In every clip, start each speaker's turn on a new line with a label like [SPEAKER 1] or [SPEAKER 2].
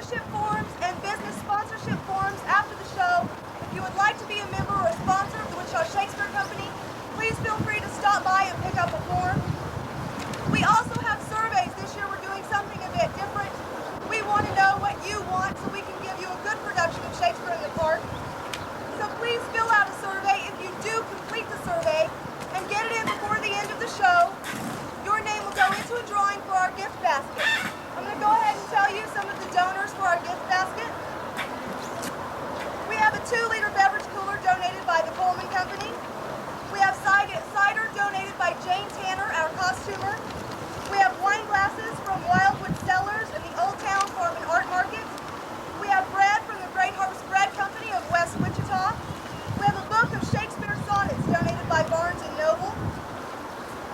[SPEAKER 1] membership forms and business sponsorship forms after the show. If you would like to be a member or a sponsor of the Wichita Shakespeare Company, please feel free to stop by and pick up a form. We also have surveys. This year we're doing something a bit different. We want to know what you want so we can give you a good production of Shakespeare in the Park. So please fill out a survey. If you do complete the survey and get it in before the end of the show, your name will go into a drawing for our gift basket. I'm going to go ahead and tell you some of the donors for our gift basket. We have a 2-liter beverage cooler donated by the Coleman Company. We have cider donated by Jane Tanner, our costumer. We have wine glasses from Wildwood Cellars and the Old Town Farm and Art Market. We have bread from the Great Harvest Bread Company of West Wichita. We have a book of Shakespeare sonnets donated by Barnes & Noble.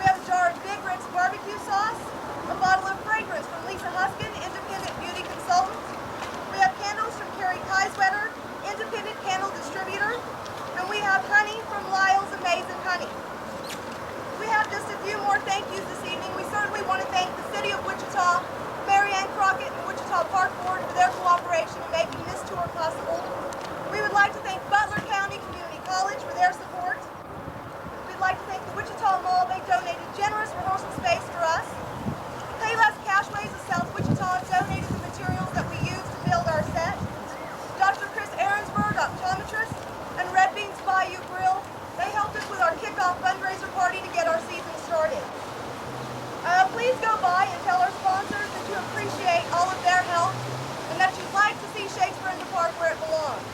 [SPEAKER 1] We have a jar of Big Rick's barbecue sauce, a bottle of fragrance from Lisa Huskin, independent beauty consultant. We have candles from Carrie Kieswetter, independent candle distributor. And we have honey from Lyle's Amazing Honey. We have just a few more thank yous this evening. We certainly want to thank the City of Wichita, Mary Ann Crockett, and the Wichita Park Board for their cooperation in making this tour possible. We would like to thank Butler County Community College for their support. We'd like to thank the Wichita Mall. They donated generous rehearsal space for us. Payless Cashways of South Wichita donated the materials that we used to build our set. Dr. Chris Ahrensberg, optometrist, and Red Beans Bayou Grill, they helped us with our kickoff fundraiser party to get our season started. Please go by and tell our sponsors that you appreciate all of their help and that you'd like to see Shakespeare in the Park where it belongs.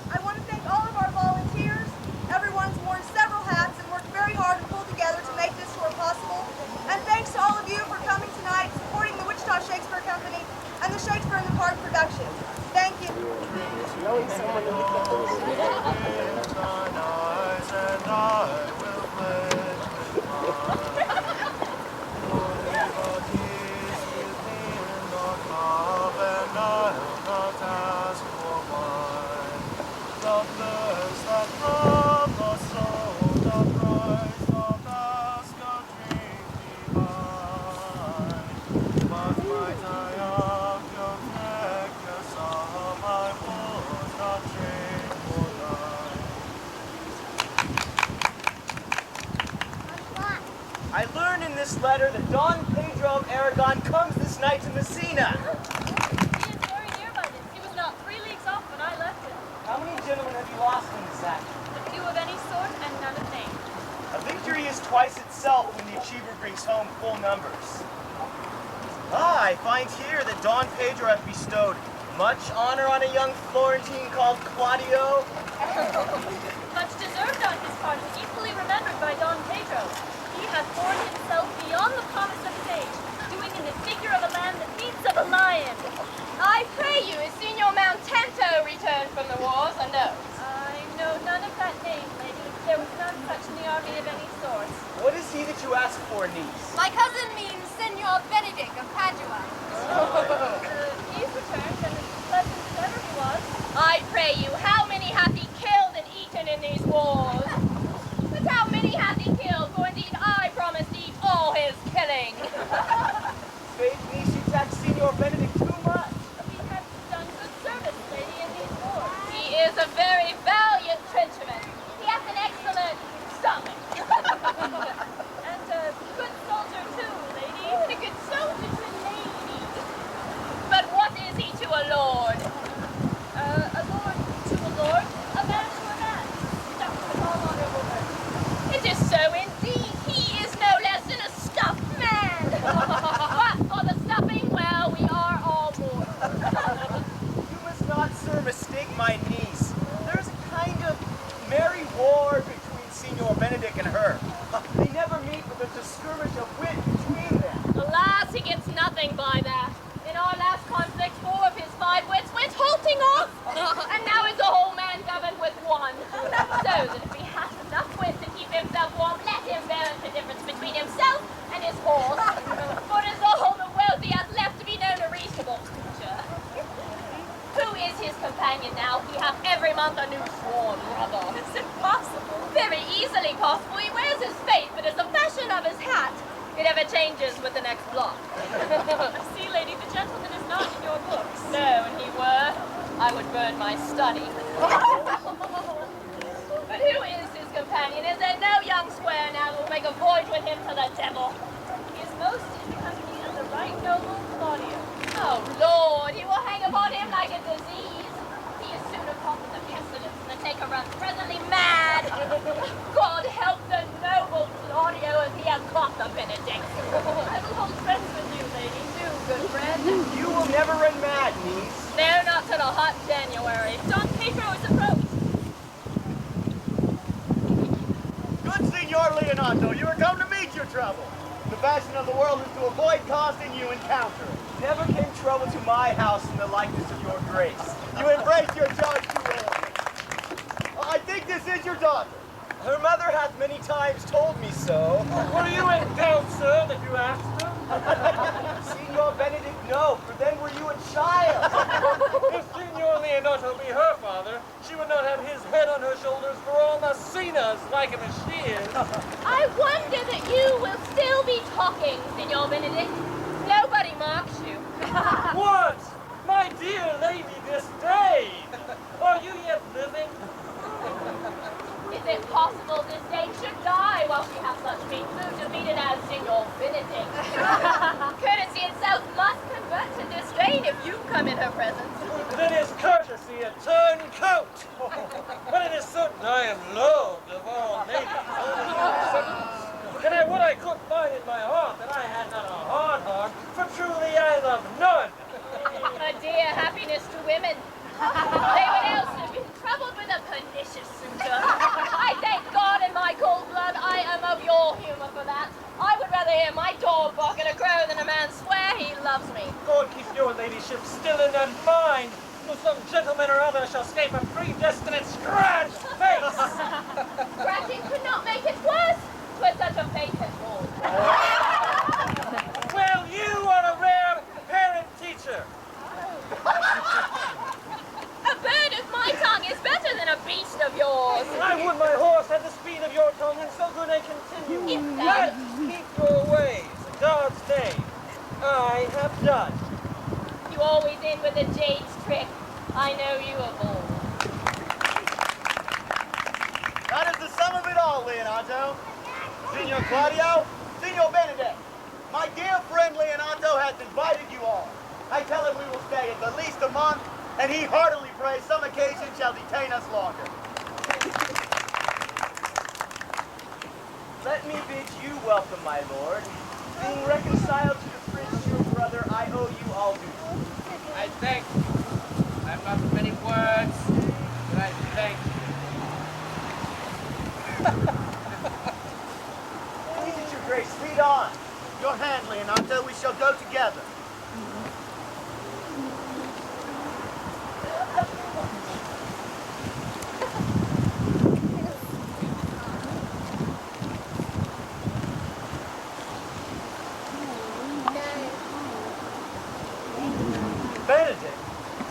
[SPEAKER 1] I want to thank all of our volunteers. Everyone's worn several hats and worked very hard and pulled together to make this tour possible. And thanks to all of you for coming tonight, supporting the Wichita Shakespeare Company and the Shakespeare in the Park production. Thank you.
[SPEAKER 2] I learned in this letter that Don Pedro of Aragon comes this night to Messina.
[SPEAKER 3] He is very near by this. He was not 3 leagues off when I left him.
[SPEAKER 2] How many gentlemen have you lost in this action?
[SPEAKER 3] A few of any sort and none of name.
[SPEAKER 2] A victory is twice itself when the achiever brings home full numbers. I find here that Don Pedro hath bestowed much honor on a young Florentine called Claudio.
[SPEAKER 3] Much deserved on his part, and equally remembered by Don Pedro. He hath borne himself beyond the promise of his age, doing in the figure of a lamb that meets of a lion.
[SPEAKER 4] I pray you, is Signor Mountanto returned from the wars, or no?
[SPEAKER 3] I know none of that name, lady. There was none such in the army of any sort.
[SPEAKER 2] What is he that you ask for, niece?
[SPEAKER 4] My cousin means Signor Benedict of Padua.
[SPEAKER 3] He's returned, and as pleasant as ever he was.
[SPEAKER 4] I pray you, how many hath he killed and eaten in these wars? But how many hath he killed? For indeed I promised to eat all his killing.
[SPEAKER 2] Faith, niece, you tax Signor Benedict too much.
[SPEAKER 3] He hath done good service, lady, in these wars.
[SPEAKER 4] He is a very valiant trencherman. He hath an excellent stomach.
[SPEAKER 3] And a good soldier too, lady.
[SPEAKER 4] Even a good soldier to a lady. But what is he to a lord?
[SPEAKER 3] A lord to a lord, a man to a man. Stuff with all honorable birth.
[SPEAKER 4] It is so indeed. He is no less than a stuffed man. But for the stuffing, well, we are all mortal.
[SPEAKER 2] You must not, sir, mistake my niece. There is a kind of merry war between Signor Benedict and her. They never meet, but there's a skirmish of wit between them.
[SPEAKER 4] Alas, he gets nothing by that. In our last conflict, 4 of his 5 wits went halting off, and now is the whole man governed with 1. So that if he hath enough wit to keep himself warm, let him balance the difference between himself and his horse. For it is all the wealth he hath left to be known a reasonable creature. Who is his companion now? He hath every month a new sworn brother.
[SPEAKER 3] It's impossible.
[SPEAKER 4] Very easily possible. He wears his faith, but as the fashion of his hat, it ever changes with the next block.
[SPEAKER 3] See, lady, the gentleman is not in your
[SPEAKER 4] I would burn my study. But who is his companion? Is there no young square now who will make a voyage with him to the devil? He is most in company of the right noble Claudio. Oh, Lord, he will hang upon him like a disease. He is sooner caught with the pestilence than the taker runs presently mad. God help the noble Claudio if he has caught the Benedict. I will hold friends with you, lady. Do, good friend.
[SPEAKER 2] You will never run mad, niece.
[SPEAKER 4] No, not till a hot January. Don Pedro is approached.
[SPEAKER 2] Good Signor Leonato, you are come to meet your trouble. The fashion of the world is to avoid causing you encounter. Never came trouble to my house in the likeness of your grace. You embrace your charge too early. I think this is your daughter. Her mother hath many times told me so.
[SPEAKER 5] Were you in doubt, sir, that you asked her?
[SPEAKER 2] Signor Benedict, no, for then were you a child.
[SPEAKER 5] If Signor Leonato be her father, she would not have his head on her shoulders for all Messina's like him as she is.
[SPEAKER 4] I wonder that you will still be talking, Signor Benedict. Nobody marks you.
[SPEAKER 5] What? My dear lady, this day! Are you yet living?
[SPEAKER 4] Is it possible this dame should die while she has such mean food to feed it as Signor Benedict? Courtesy itself must convert to disdain if you come in her presence.
[SPEAKER 5] Then is courtesy a turncoat? But it is certain I am loved of all ladies. And I would I could find in my heart that I had not a hard heart, for truly I love none.
[SPEAKER 4] A dear happiness to women. They would else have been troubled with a pernicious suitor. I thank God in my cold blood I am of your humor for that. I would rather hear my dog bark at a crow than a man swear he loves me.
[SPEAKER 5] God keep your ladyship still in that mind, till some gentleman or other shall escape a predestinate scratch face.
[SPEAKER 4] Scratching could not make it worse. 'Twas such a face as yours.
[SPEAKER 5] Well, you are a rare parent-teacher.
[SPEAKER 4] A bird of my tongue is better than a beast of yours.
[SPEAKER 5] I would my horse had the speed of your tongue, and so good I continue.
[SPEAKER 4] If
[SPEAKER 5] But keep your ways, in God's name. I have done.
[SPEAKER 4] You always in with a jade's trick. I know you of old.
[SPEAKER 2] That is the sum of it all, Leonato. Signor Claudio, Signor Benedict, my dear friend Leonato has invited you all. I tell him we will stay at the least a month, and he heartily prays some occasion shall detain us longer. Let me bid you welcome, my lord. Being reconciled to the prince your brother, I owe you all duty.
[SPEAKER 6] I thank you. I have not many words, but I thank you.
[SPEAKER 2] Please, your grace, lead on. Your hand, Leonato, we shall go together.
[SPEAKER 5] Benedict,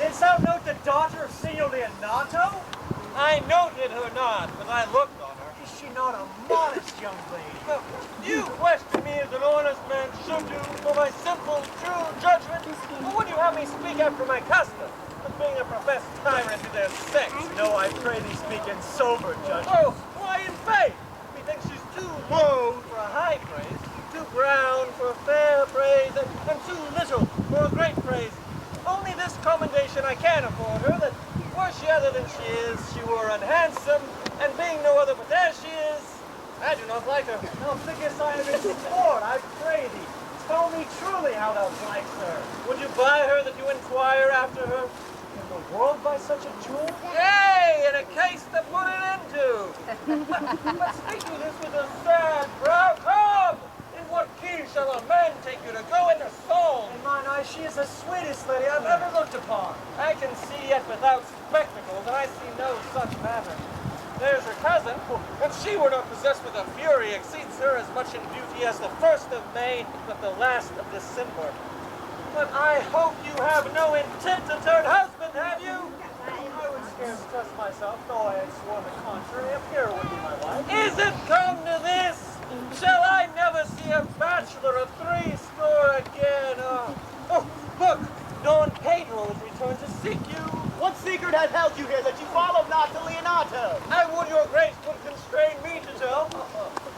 [SPEAKER 5] didst thou note the daughter of Signor Leonato? I noted her not, but I looked on her. Is she not a modest young lady? You question me as an honest man should do for my simple, true judgment, or would you have me speak after my custom, as being a professed tyrant to their sex?
[SPEAKER 2] No, I pray thee speak in sober judgment.
[SPEAKER 5] Oh, why in faith? Methinks she's too low for a high praise, too brown for a fair praise, and too little for a great praise. Only this commendation I can afford her, that were she other than she is, she were unhandsome, and being no other but as she is, I do not like her. Now thinkest I am in sport, I pray thee. Tell me truly how thou likest her. Would you buy her that you inquire after her? Can the world buy such a jewel? Yea, in a case to put it into. But speak you this with a sad brow. Come! In what key shall a man take you to go into song? In mine eyes, she is the sweetest lady I've ever looked upon. I can see yet without spectacles, and I see no such matter. There's her cousin. If she were not possessed with a fury, exceeds her as much in beauty as the 1st of May, but the last of December. But I hope you have no intent to turn husband, have you? I would scarce trust myself, though I had sworn the contrary. A peer would be my wife. Is it come to this? Shall I never see a bachelor of 80 again? Oh, look! Don Pedro has returned to seek you. What
[SPEAKER 2] Richard hath held you here that you follow not to Leonato.
[SPEAKER 5] I would your grace would constrain me to tell.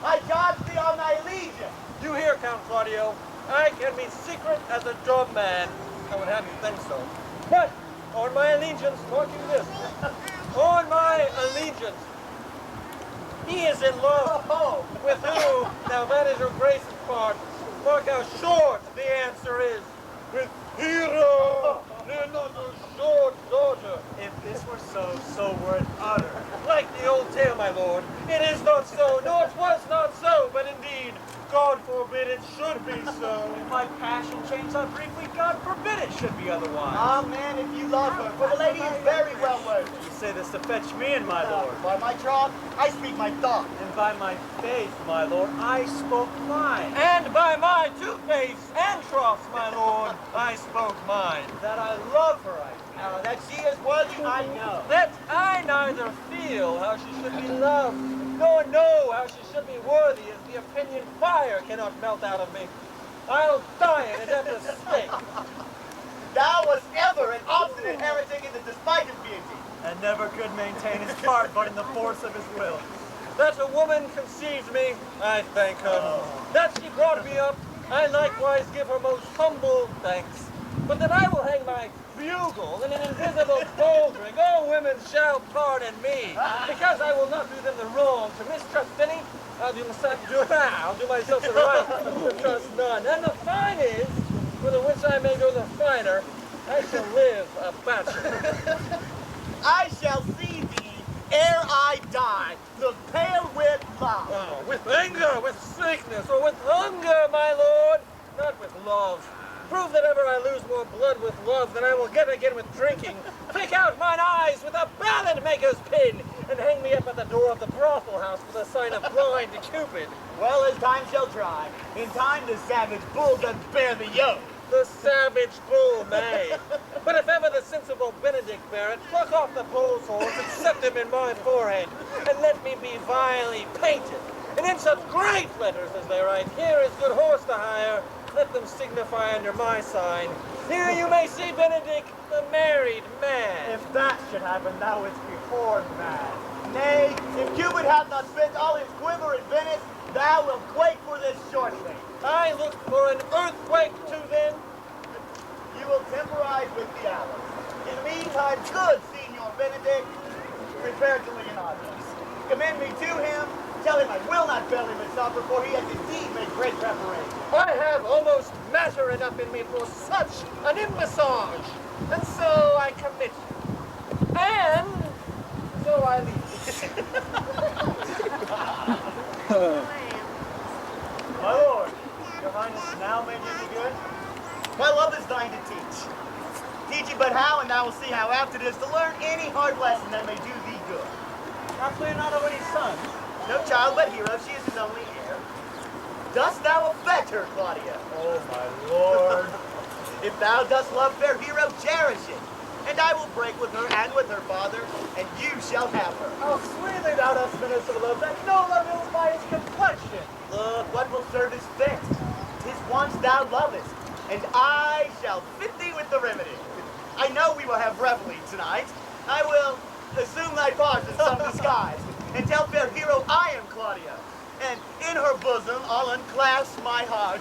[SPEAKER 2] I charge thee on thy allegiance.
[SPEAKER 5] You hear, Count Claudio, I can be secret as a dumb man. I would have you think so. But on my allegiance, mark you this. On my allegiance, he is in love.
[SPEAKER 2] Oh.
[SPEAKER 5] With who? Now that is your grace's part. Mark how short the answer is. With Hero, Leonato's short daughter.
[SPEAKER 2] If this were so, so were it utter.
[SPEAKER 5] Like the old tale, my lord, it is not so, nor it was not so, but indeed, God forbid it should be so.
[SPEAKER 2] If my passion changed so briefly, God forbid it should be otherwise.
[SPEAKER 5] Ah,
[SPEAKER 2] man, if you love her, for the lady is very well worthy.
[SPEAKER 5] You say this to fetch me in, my lord.
[SPEAKER 2] By my troth, I speak my thought.
[SPEAKER 5] And by my faith, my lord, I spoke mine. And by my two faiths and troughs, my lord, I spoke mine. That I love her, I
[SPEAKER 2] Now, that she is worthy, I know.
[SPEAKER 5] That I neither feel how she should be loved, nor know how she should be worthy, as the opinion fire cannot melt out of me. I'll die in it at the stake.
[SPEAKER 2] Thou wast ever an obstinate heretic in the despite of beauty.
[SPEAKER 5] And never could maintain his part but in the force of his will. That a woman conceived me, I thank her. That she brought me up, I likewise give her most humble thanks. But that I will hang my bugle in an invisible cauldron, all women shall pardon me, because I will not do them the wrong to mistrust any. I'll do myself the right to trust none. And the fine is, for the which I may go the finer, I shall live a bachelor.
[SPEAKER 2] I shall see thee ere I die, look pale with love.
[SPEAKER 5] Oh, with anger, with sickness, or with hunger, my lord, not with love. Prove that ever I lose more blood with love than I will get again with drinking. Pick out mine eyes with a ballad maker's pin, and hang me up at the door of the brothel house with a sign of blind Cupid.
[SPEAKER 2] Well, as time shall try, in time the savage bull doth bear the yoke.
[SPEAKER 5] The savage bull may. But if ever the sensible Benedict bear it, pluck off the bull's horns and set them in my forehead, and let me be vilely painted. And in such great letters as they write, here is good horse to hire, let them signify under my sign. Here you may see Benedict, the married man.
[SPEAKER 2] If that should happen, thou wouldst be horn mad. Nay, if Cupid hath not spent all his quiver in Venice, thou wilt quake for this shortly.
[SPEAKER 5] I look for an earthquake too then.
[SPEAKER 2] You will temporize with the hours. In the meantime, good Signor Benedict, prepare to Leonato's. Commend me to him. Tell him I will not fail him at supper, for he has indeed made great preparation.
[SPEAKER 5] I have almost matter enough in me for such an embassage, and so I commit you. And so I leave.
[SPEAKER 2] My lord, your highness now may do me good. My love is thine to teach. Teach it but how, and thou will see how apt it is to learn any hard lesson that may do thee good.
[SPEAKER 5] Hath Leonato any son?
[SPEAKER 2] No child but Hero, she is his only heir. Dost thou affect her, Claudia?
[SPEAKER 5] Oh, my lord.
[SPEAKER 2] If thou dost love fair Hero, cherish it. And I will break with her and with her father, and you shall have her.
[SPEAKER 5] How sweetly thou dost minister love, that no love is by his complexion.
[SPEAKER 2] Look, what will serve his fit? 'Tis once thou lovest, and I shall fit thee with the remedy. I know we will have revelry tonight. I will assume thy part in some disguise, and tell fair Hero I am Claudia, and in her bosom I'll unclasp my heart,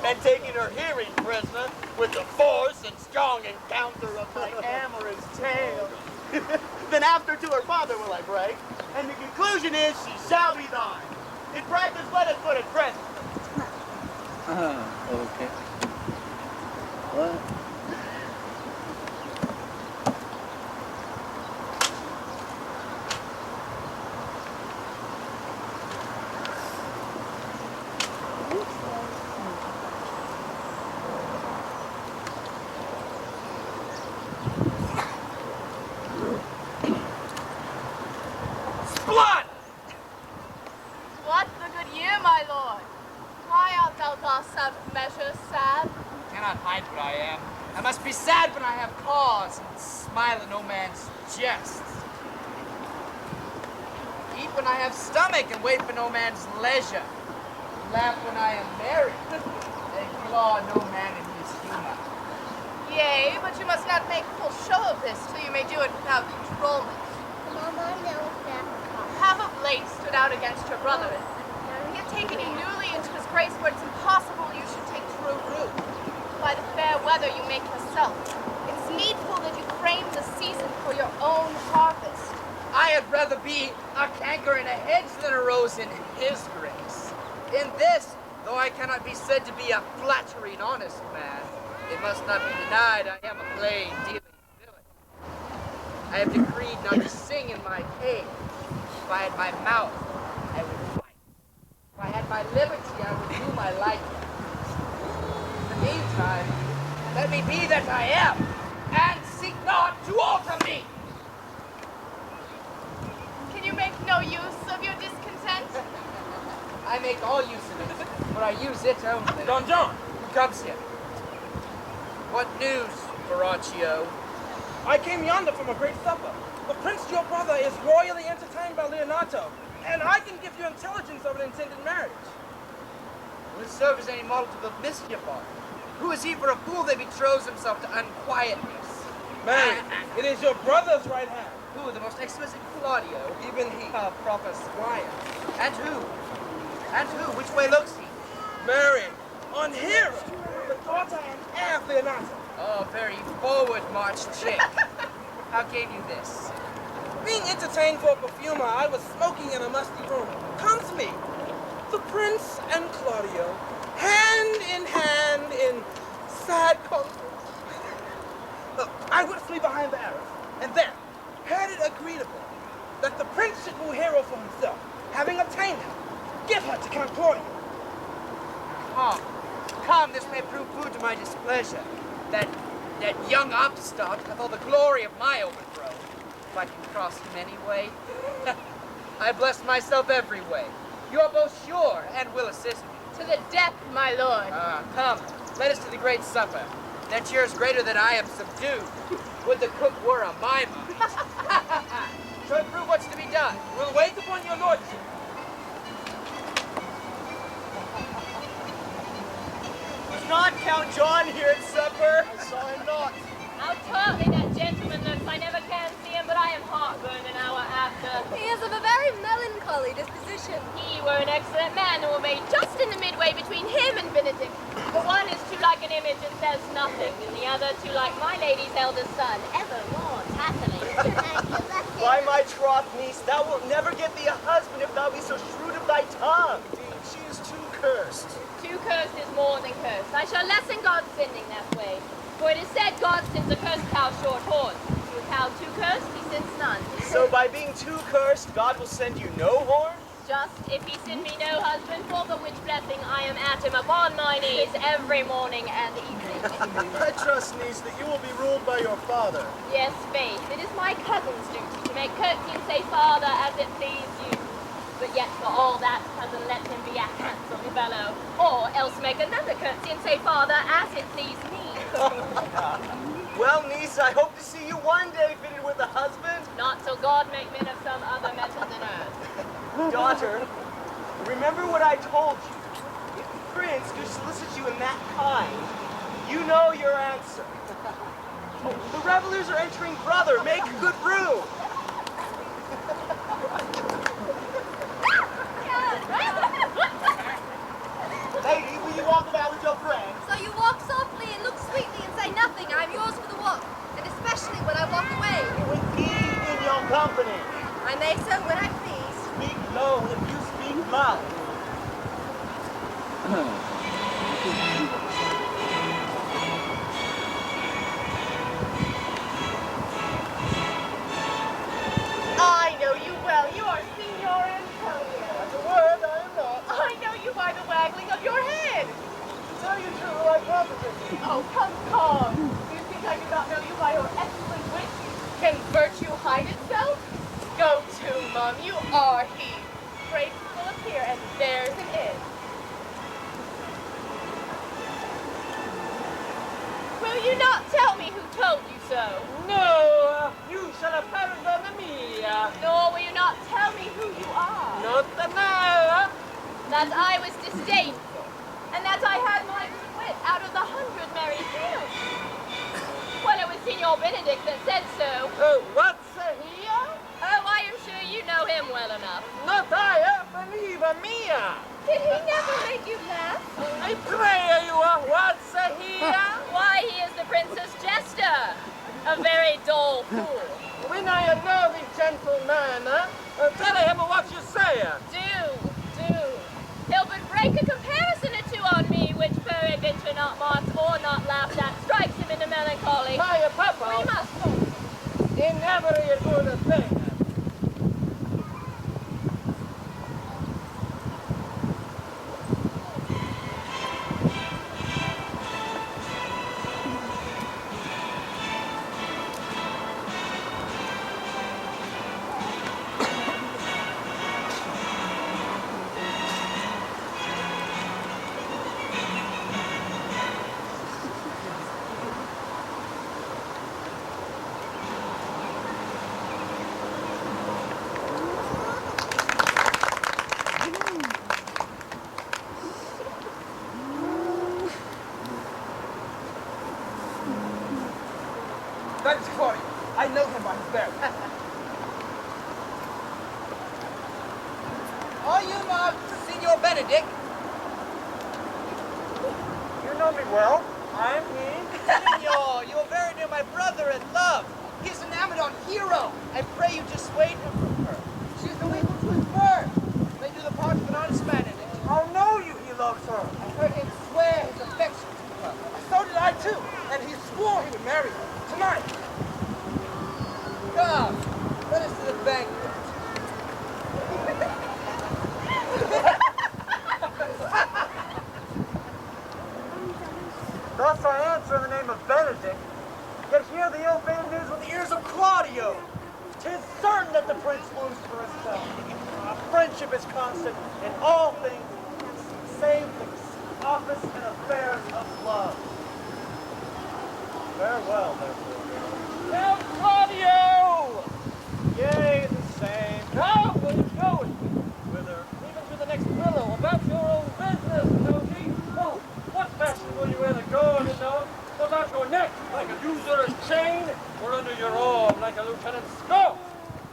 [SPEAKER 2] and taking her hearing prisoner with the force and strong encounter of my amorous tale, then after to her father will I break, and the conclusion is she shall be thine. In practice, let us put it present.
[SPEAKER 7] Okay. What?
[SPEAKER 5] Blood!
[SPEAKER 4] What the good year, my lord? Why art thou thus out of measure sad?
[SPEAKER 6] Cannot hide what I am. I must be sad when I have cause, and smile at no man's jests. Eat when I have stomach, and wait for no man's leisure. Laugh when I am merry, and claw no man in his humor.
[SPEAKER 4] Yea, but you must not make full show of this till you may do it without out against your brother. He had taken you newly into his grace where it's impossible you should take true root. By the fair weather you make yourself. It's needful that you frame the season for your own harvest.
[SPEAKER 6] I had rather be a canker in a hedge than a rose in his grace. In this, though I cannot be said to be a flattering honest man, it must not be denied I am a plain dealing villain. I have decreed not to sing in my cave. If I had my mouth, I would fight. If I had my liberty, I would do my liking. In the meantime, let me be that I am, and seek not to alter me.
[SPEAKER 4] Can you make no use of your discontent?
[SPEAKER 6] I make all use of it, but I use it only.
[SPEAKER 5] Don John,
[SPEAKER 6] Who comes here? What news, Baraccio?
[SPEAKER 5] I came yonder from a great supper. The prince, your brother, is royally entertained by Leonato, and I can give you intelligence of an intended marriage.
[SPEAKER 6] Will it serve as any model to the mischief on? Who is he for a fool that betroths himself to unquietness?
[SPEAKER 5] Man, it is your brother's right hand.
[SPEAKER 6] Who, the most exquisite Claudio?
[SPEAKER 5] Even he, a proper squire.
[SPEAKER 6] And who? And who? Which way looks he?
[SPEAKER 5] Marion, on Hera, the daughter and heir of Leonato.
[SPEAKER 6] Oh, very forward march chick. How came you this?
[SPEAKER 5] Being entertained for a perfumer, I was smoking in a musty room. Comes me, the prince and Claudio, hand in sad conference. I would flee behind the arras, and then had it agreed upon that the prince should woo Hero for himself, having obtained her, give her to Count Claudio.
[SPEAKER 6] Come, this may prove food to my displeasure. That young upstart hath all the glory of my overthrow. If I can cross him any way, I bless myself every way. You are both sure and will assist me.
[SPEAKER 4] To the death, my lord.
[SPEAKER 6] Come, let us to the great supper. That cheer is greater than I am subdued. Would the cook were a mime. Shall I prove what's to be done?
[SPEAKER 5] We'll wait upon your lordship.
[SPEAKER 2] Was not Count John here at supper? I saw him not.
[SPEAKER 3] How tartly that gentleman looks. I never can see him, but I am heartburned an hour after.
[SPEAKER 1] He is of a very melancholy disposition.
[SPEAKER 3] He were an excellent man who were made just in the midway between him and Benedict. The one is too like an image and says nothing, and the other too like my lady's eldest son, ever more tattling.
[SPEAKER 2] By my troth, niece, thou wilt never get thee a husband if thou be so shrewd of thy tongue. Indeed, she is too cursed.
[SPEAKER 3] Too cursed is more than cursed. I shall lessen God's sending that way. For it is said God sends a cursed cow short horn. To a cow too cursed, he sends none.
[SPEAKER 2] So by being too cursed, God will send you no horn?
[SPEAKER 3] Just if he send me no husband, for the which blessing I am at him upon my knees every morning and evening.
[SPEAKER 8] I trust, niece, that you will be ruled by your father.
[SPEAKER 3] Yes, faith, it is my cousin's duty to make courtesy and say father as it please you. But yet for all that, cousin, let him be a handsome fellow. Or else make another courtesy and say father as it please me.
[SPEAKER 2] Well, niece, I hope to see you one day fitted with a husband.
[SPEAKER 3] Not till God make men of some other metal than earth.
[SPEAKER 2] Daughter, remember what I told you. If the prince could solicit you in that kind, you know your answer. Oh, the revelers are entering, brother. Make good room. Lady, will you walk about with your friend?
[SPEAKER 1] So you walk softly and look sweetly and say nothing. I'm yours for the walk, and especially when I walk away.
[SPEAKER 2] With me in your company.
[SPEAKER 1] I may so when I please.
[SPEAKER 2] Speak low if you speak loud.
[SPEAKER 4] I know you well. You are Signor Antonio.
[SPEAKER 8] That's a word I am not.
[SPEAKER 4] I know you by the waggling of your head.
[SPEAKER 8] To tell you true, I promise.
[SPEAKER 4] Oh, come. Do you think I do not know you by your excellent wit? Can virtue hide itself? Go to, Mum. You are he. Graceful of here, and there's an end. Will you not tell me who told you so?
[SPEAKER 5] No, you shall pardon me.
[SPEAKER 3] Nor will you not tell me who you are.
[SPEAKER 5] Not now.
[SPEAKER 3] That I was disdainful, and that I had my wit out of the 100 merry fields. Well, it was Signor Benedict that said so.
[SPEAKER 5] What say he?
[SPEAKER 3] Oh, I am sure you you know him well enough.
[SPEAKER 5] Not I, believe mia.
[SPEAKER 3] Did he never make you laugh?
[SPEAKER 5] I pray you are what's here?
[SPEAKER 3] Why, he is the Princess Jester, a very dull fool.
[SPEAKER 5] When I know the gentleman, tell him what you say.
[SPEAKER 3] Do. He'll but break a comparison or two on me, which peradventure not mocked or not laughed at, strikes him into melancholy.
[SPEAKER 5] My
[SPEAKER 3] We
[SPEAKER 5] papa,
[SPEAKER 3] must talk.
[SPEAKER 5] in every good thing.
[SPEAKER 6] That is Claudio. I know him by his bear. Are you not Signor Benedict?
[SPEAKER 5] You know me well. I'm he.
[SPEAKER 6] Signor, you are very near my brother in love. He is enamored on Hero. I pray you dissuade him from her. She is the equal to his birth. May do the part of an honest man in it.
[SPEAKER 5] How know you he loves her?
[SPEAKER 6] I heard him swear his affection to her.
[SPEAKER 5] So did I too, and he swore he would marry her tonight.
[SPEAKER 6] Come, let us to the banquet.
[SPEAKER 5] Thus I answer in the name of Benedict, yet hear the ill-fated news with the ears of Claudio. 'Tis certain that the prince woos for herself. Our friendship is constant in all things, save the office and affairs of love. Farewell, therefore. Now, Claudio! Yea, the same. Now, where you going? Whither? Even to the next willow, about your own business, Toby. Oh, what fashion will you rather go in, know? About your neck, like a usurer's chain, or under your arm, like a lieutenant's skull?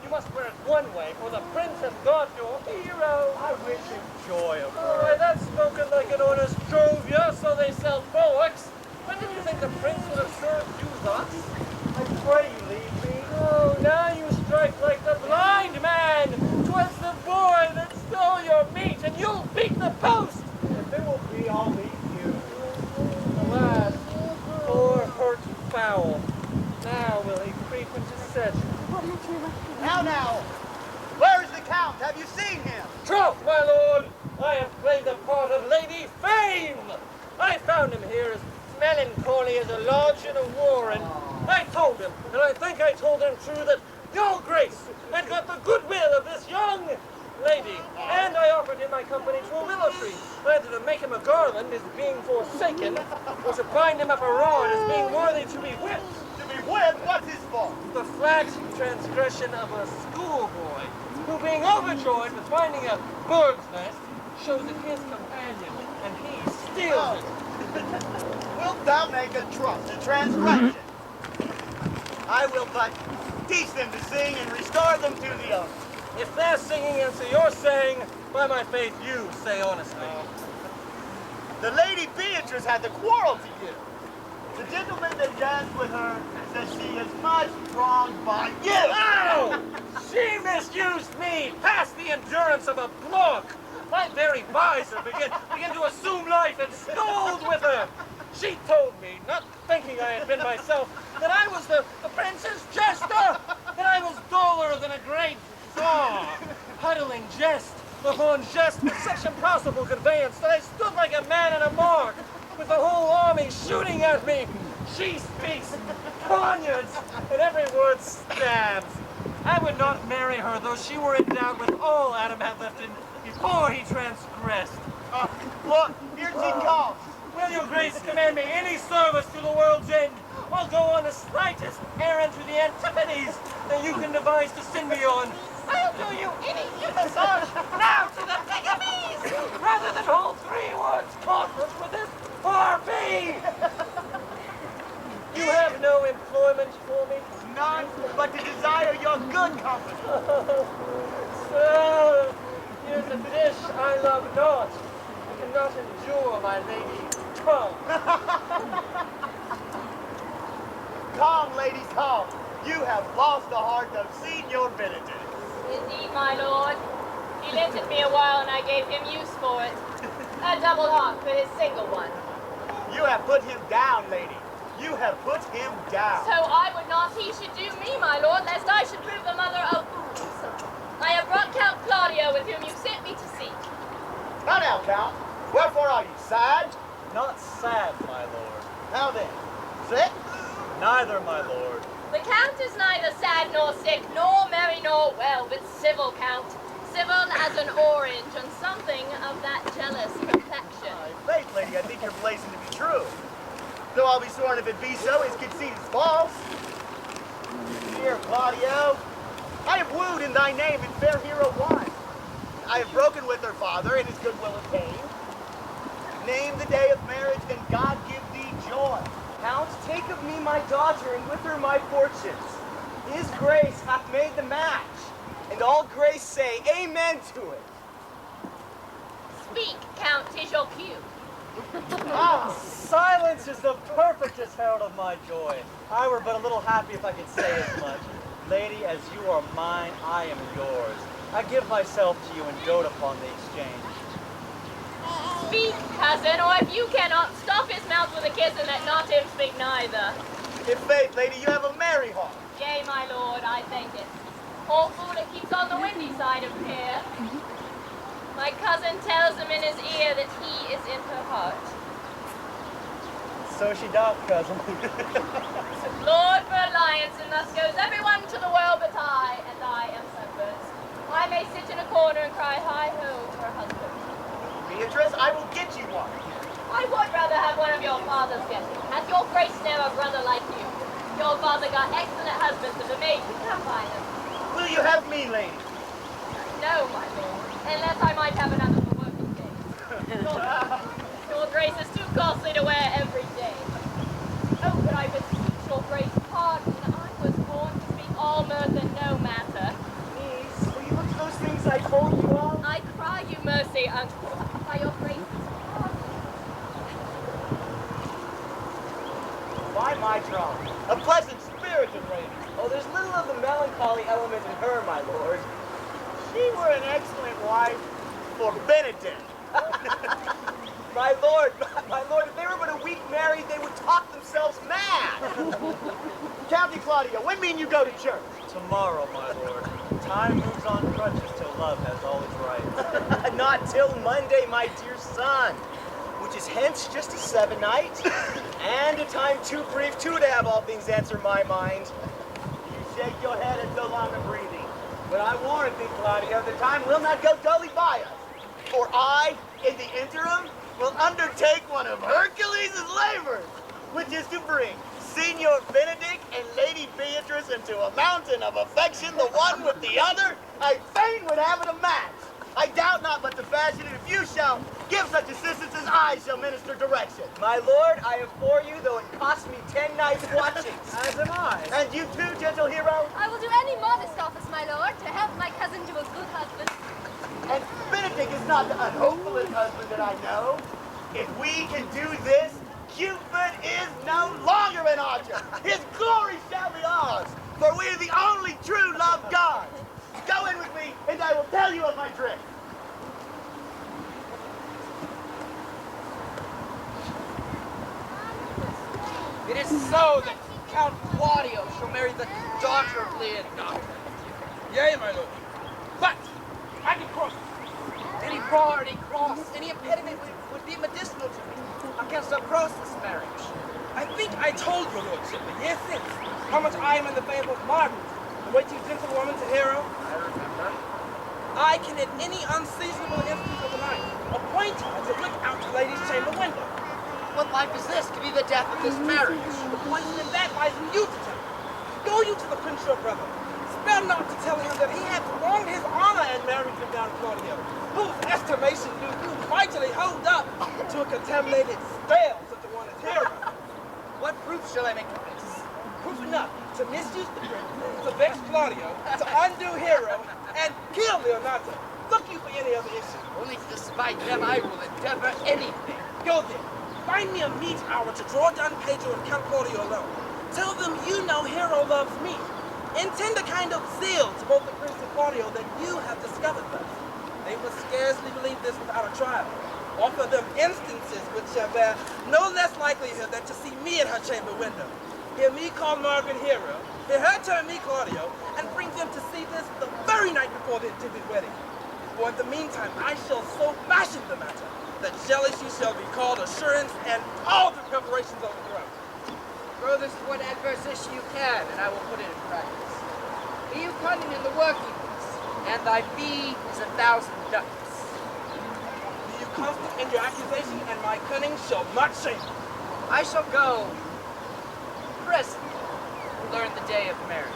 [SPEAKER 5] You must wear it one way, for the prince has got your hero. I wish him joy of her. Why, that's spoken like an honest Jovia, so they sell bullocks. When did you think the prince would have served you thus? I pray you leave me. Oh, now you strike like the blind man. 'Twas the boy that stole your meat, and you'll beat the post. If it will be, I'll leave you. Alas, poor hurt fowl. Now will he creep into sedge.
[SPEAKER 2] Now, where is the Count? Have you seen him?
[SPEAKER 5] Troth, my lord, I have played the part of Lady Fame. I found him here as melancholy as a lodge in a warren. I told him, and I think I told him true, that your grace had got the goodwill of this young lady, and I offered him my company to a willow tree, either to make him a garland as being forsaken, or to bind him up a rod as being worthy to be whipped.
[SPEAKER 2] To be whipped? What's his fault?
[SPEAKER 5] The flat transgression of a schoolboy, who being overjoyed with finding a bird's nest, shows it his companion, and he steals it.
[SPEAKER 2] Wilt thou make a trust, a transgression? I will but teach them to sing and restore them to the owner.
[SPEAKER 5] If they're singing and so you're saying, by my faith, you say honestly.
[SPEAKER 2] The Lady Beatrice had the quarrel to you. The gentleman that danced with her says she is much wronged by you.
[SPEAKER 5] Ow! She misused me past the endurance of a block. My very visor began to assume life and scold with her. She told me, not thinking I had been myself, that I was the Princess Jester, that I was duller than a great czar, huddling jest upon jest with such impossible conveyance that I stood like a man in a mark, with the whole army shooting at me. She speaks poniards, and every word stabs. I would not marry her, though she were endowed with all Adam had left in before he transgressed.
[SPEAKER 2] Look, here she comes.
[SPEAKER 5] Will your grace command me any service to the world's end? I'll go on the slightest errand to the Antipodes that you can devise to send me on. I'll do you any massage now to the Pygmies, rather than hold 3 words conference with this RP. You have no employment for me?
[SPEAKER 2] None but to desire your good company.
[SPEAKER 5] Sir, here's a dish I love not. I cannot endure my lady tongue.
[SPEAKER 2] Come, ladies, come. You have lost the heart of Senior Benedict.
[SPEAKER 3] Indeed, my lord. He lent it me a while and I gave him use for it. A double heart for his single one.
[SPEAKER 2] You have put him down, lady. You have put him down.
[SPEAKER 3] So I would not he should do me, my lord, lest I should prove the mother of fools. I have brought Count Claudio with whom you sent me to seek.
[SPEAKER 2] Now, Count. Wherefore are you? Sad?
[SPEAKER 5] Not sad, my lord.
[SPEAKER 2] How then? Sick?
[SPEAKER 5] Neither, my lord.
[SPEAKER 3] The Count is neither sad nor sick, nor merry nor well, but civil, Count. Civil as an orange, and something of that jealous complexion.
[SPEAKER 2] Faith, lady, I think you're blazing to be true. Though I'll be sworn if it be so, his conceit is false. Dear Claudio, I have wooed in thy name and fair hero won. I have broken with her father and his goodwill obtained. Name the day of marriage, and God give thee joy. Count, take of me my daughter, and with her my fortunes. His grace hath made the match, and all grace say amen to it.
[SPEAKER 3] Speak, Count, 'tis your cue.
[SPEAKER 5] Silence is the perfectest herald of my joy. I were but a little happy if I could say as much. Lady, as you are mine, I am yours. I give myself to you and dote upon the exchange.
[SPEAKER 3] Speak, cousin, or if you cannot, stop his mouth with a kiss and let not him speak neither.
[SPEAKER 2] In faith, lady, you have a merry heart.
[SPEAKER 3] Yea, my lord, I thank it. Poor fool, it keeps on the windy side of here. My cousin tells him in his ear that he is in her heart.
[SPEAKER 5] So she doth, cousin.
[SPEAKER 3] Lord for alliance, and thus goes everyone to the world but I, and I am sunburnt. I may sit in a corner and cry hi-ho to her husband.
[SPEAKER 2] Beatrice, I will get you one.
[SPEAKER 3] I would rather have one of your father's getting. Has your grace ne'er a brother like you? Your father got excellent husbands, and the maid could come by them.
[SPEAKER 2] Will you have me, lady?
[SPEAKER 3] No, my lord, unless I might have another for working days. Your grace is too costly to wear every day. Oh, but I beseech your grace pardon. I was born to speak all mirth and no matter.
[SPEAKER 2] Niece, will you look at those things I told you of?
[SPEAKER 3] I cry you mercy, uncle, by your grace's pardon.
[SPEAKER 2] By my troth, a pleasant spirited lady. Oh, there's little of the melancholy element in her, my lord. She were an excellent wife for Benedict. My lord, if they were but a week married, they would talk themselves mad. County Claudio, when mean you go to church?
[SPEAKER 5] Tomorrow, my lord. Time moves on crutches till love has all its right.
[SPEAKER 2] Not till Monday, my dear son, which is hence just a seven-night, and a time too brief, too, to have all things answer my mind. You shake your head as though long of breathing. But I warrant thee, Claudio, the time will not go dully by us. For I, in the interim, will undertake one of Hercules' labors, which is to bring Signor Benedict and Lady Beatrice into a mountain of affection, the one with the other. I fain would have it a match. I doubt not but to fashion it if you shall give such assistance as I shall minister direction. My lord, I am for you, though it cost me 10 nights' watchings.
[SPEAKER 5] As am I.
[SPEAKER 2] And you too, gentle hero?
[SPEAKER 4] I will do any modest office, my lord, to help my cousin to a good husband.
[SPEAKER 2] And Benedict is not the unhopefullest husband that I know. If we can do this, Cupid is no longer an archer. His glory shall be ours, for we are the only true love gods. Go in with me, and I will tell you of my trick.
[SPEAKER 6] It is so that Count Claudio shall marry the daughter of Leonardo.
[SPEAKER 9] Yea, my lord. But I can cross.
[SPEAKER 6] Any bar, any cross, any impediment would be medicinal to me. How canst thou cross this marriage?
[SPEAKER 9] I think I told your lordship a year since how much I am in the favor of Margaret, the waiting gentlewoman to hero.
[SPEAKER 6] I remember.
[SPEAKER 9] I can at any unseasonable instant of the night appoint her to look out to lady's chamber window.
[SPEAKER 6] What life is this to be the death of this marriage?
[SPEAKER 9] The poison in that lies in you to tell. Go you to the prince your brother. Spare not to tell him that he hath wronged his honor and married him down Claudio, whose estimation do you mightily hold up to a contaminated stale such a one as hero.
[SPEAKER 6] What proof proof shall I make of this?
[SPEAKER 9] Proof enough to misuse the prince, to vex Claudio, to undo Hero, and kill Leonardo. Look you for any other issue.
[SPEAKER 6] Only to despite them I will endeavor anything.
[SPEAKER 9] Go then. Find me a meet hour to draw Don Pedro and Count Claudio alone. Tell them you know Hero loves me. Intend a kind of zeal to both the Prince and Claudio that you have discovered thus. They will scarcely believe this without a trial. Offer them instances which shall bear no less likelihood than to see me at her chamber window. Hear me call Margaret Hero, hear her turn me Claudio, and bring them to see this the very night before the intended wedding. For in the meantime, I shall so fashion the matter that jealousy shall be called assurance and all the preparations overthrown.
[SPEAKER 6] Throw this one adverse issue you can, and I will put it in practice. Be you cunning in the workings, and thy fee is 1,000 ducats.
[SPEAKER 9] Be you constant in your accusation, and my cunning shall not shame you.
[SPEAKER 6] I shall go presently to learn the day of marriage.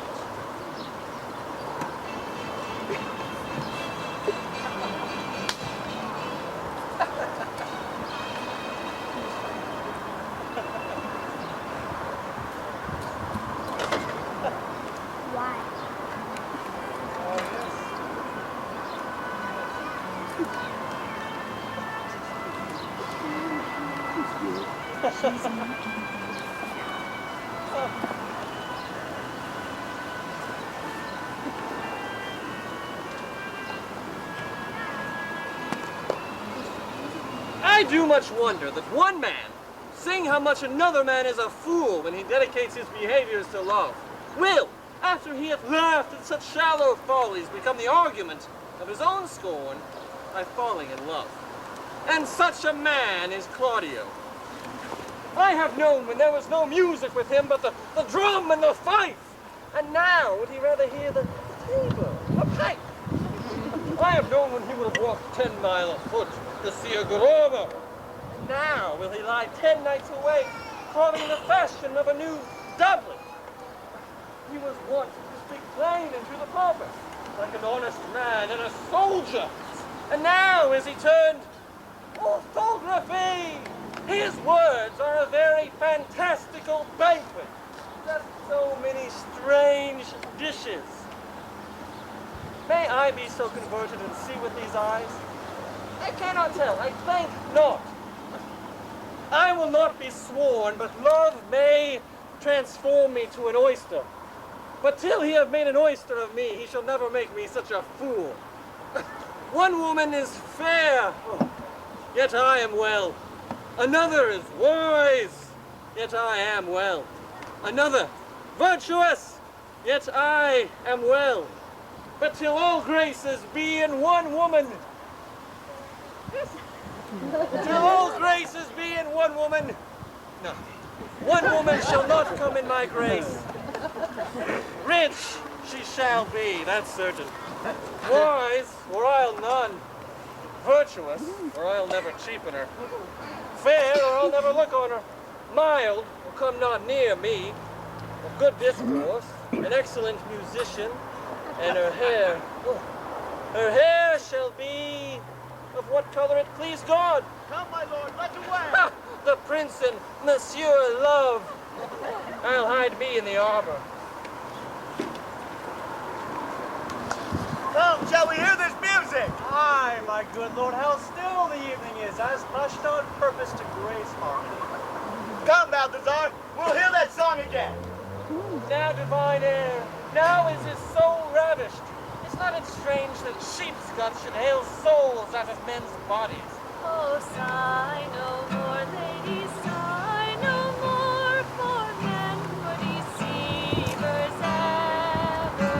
[SPEAKER 5] I do much wonder that one man, seeing how much another man is a fool when he dedicates his behaviors to love, will, after he hath laughed at such shallow follies, become the argument of his own scorn by falling in love. And such a man is Claudio. I have known when there was no music with him but the drum and the fife. And now would he rather hear the tabor, a pipe. I have known when he would have walked 10 miles afoot to see a garrover. And now will he lie 10 nights awake, carving the fashion of a new doublet. He was wont to speak plain and to the purpose, like an honest man and a soldier. And now is he turned orthography. His words are a very fantastical banquet. Just so many strange dishes. May I be so converted and see with these eyes? I cannot tell, I think not. I will not be sworn, but love may transform me to an oyster. But till he have made an oyster of me, he shall never make me such a fool. One woman is fair, yet I am well. Another is wise, yet I am well. Another virtuous, yet I am well. But till all graces be in one woman, till all graces be in one woman, no, one woman shall not come in my grace. Rich she shall be, that's certain. Wise, or I'll none. Virtuous, or I'll never cheapen her. Fair, or I'll never look on her. Mild, or come not near me. Of good discourse, an excellent musician, and her hair. Her hair shall be of what color it please God.
[SPEAKER 8] Come, my lord, let away.
[SPEAKER 5] Ha! The prince and Monsieur Love. I'll hide me in the arbor.
[SPEAKER 2] Come, shall we hear this music?
[SPEAKER 8] Aye, my good lord, how still the evening is, as hushed on purpose to grace harmony.
[SPEAKER 2] Come, Balthazar, we'll hear that song again.
[SPEAKER 5] Now divine air, now is his soul ravished. Is not it strange that sheep's guts should hail souls out of men's bodies?
[SPEAKER 4] Oh, sigh no more, ladies, sigh no more, for men were deceivers ever.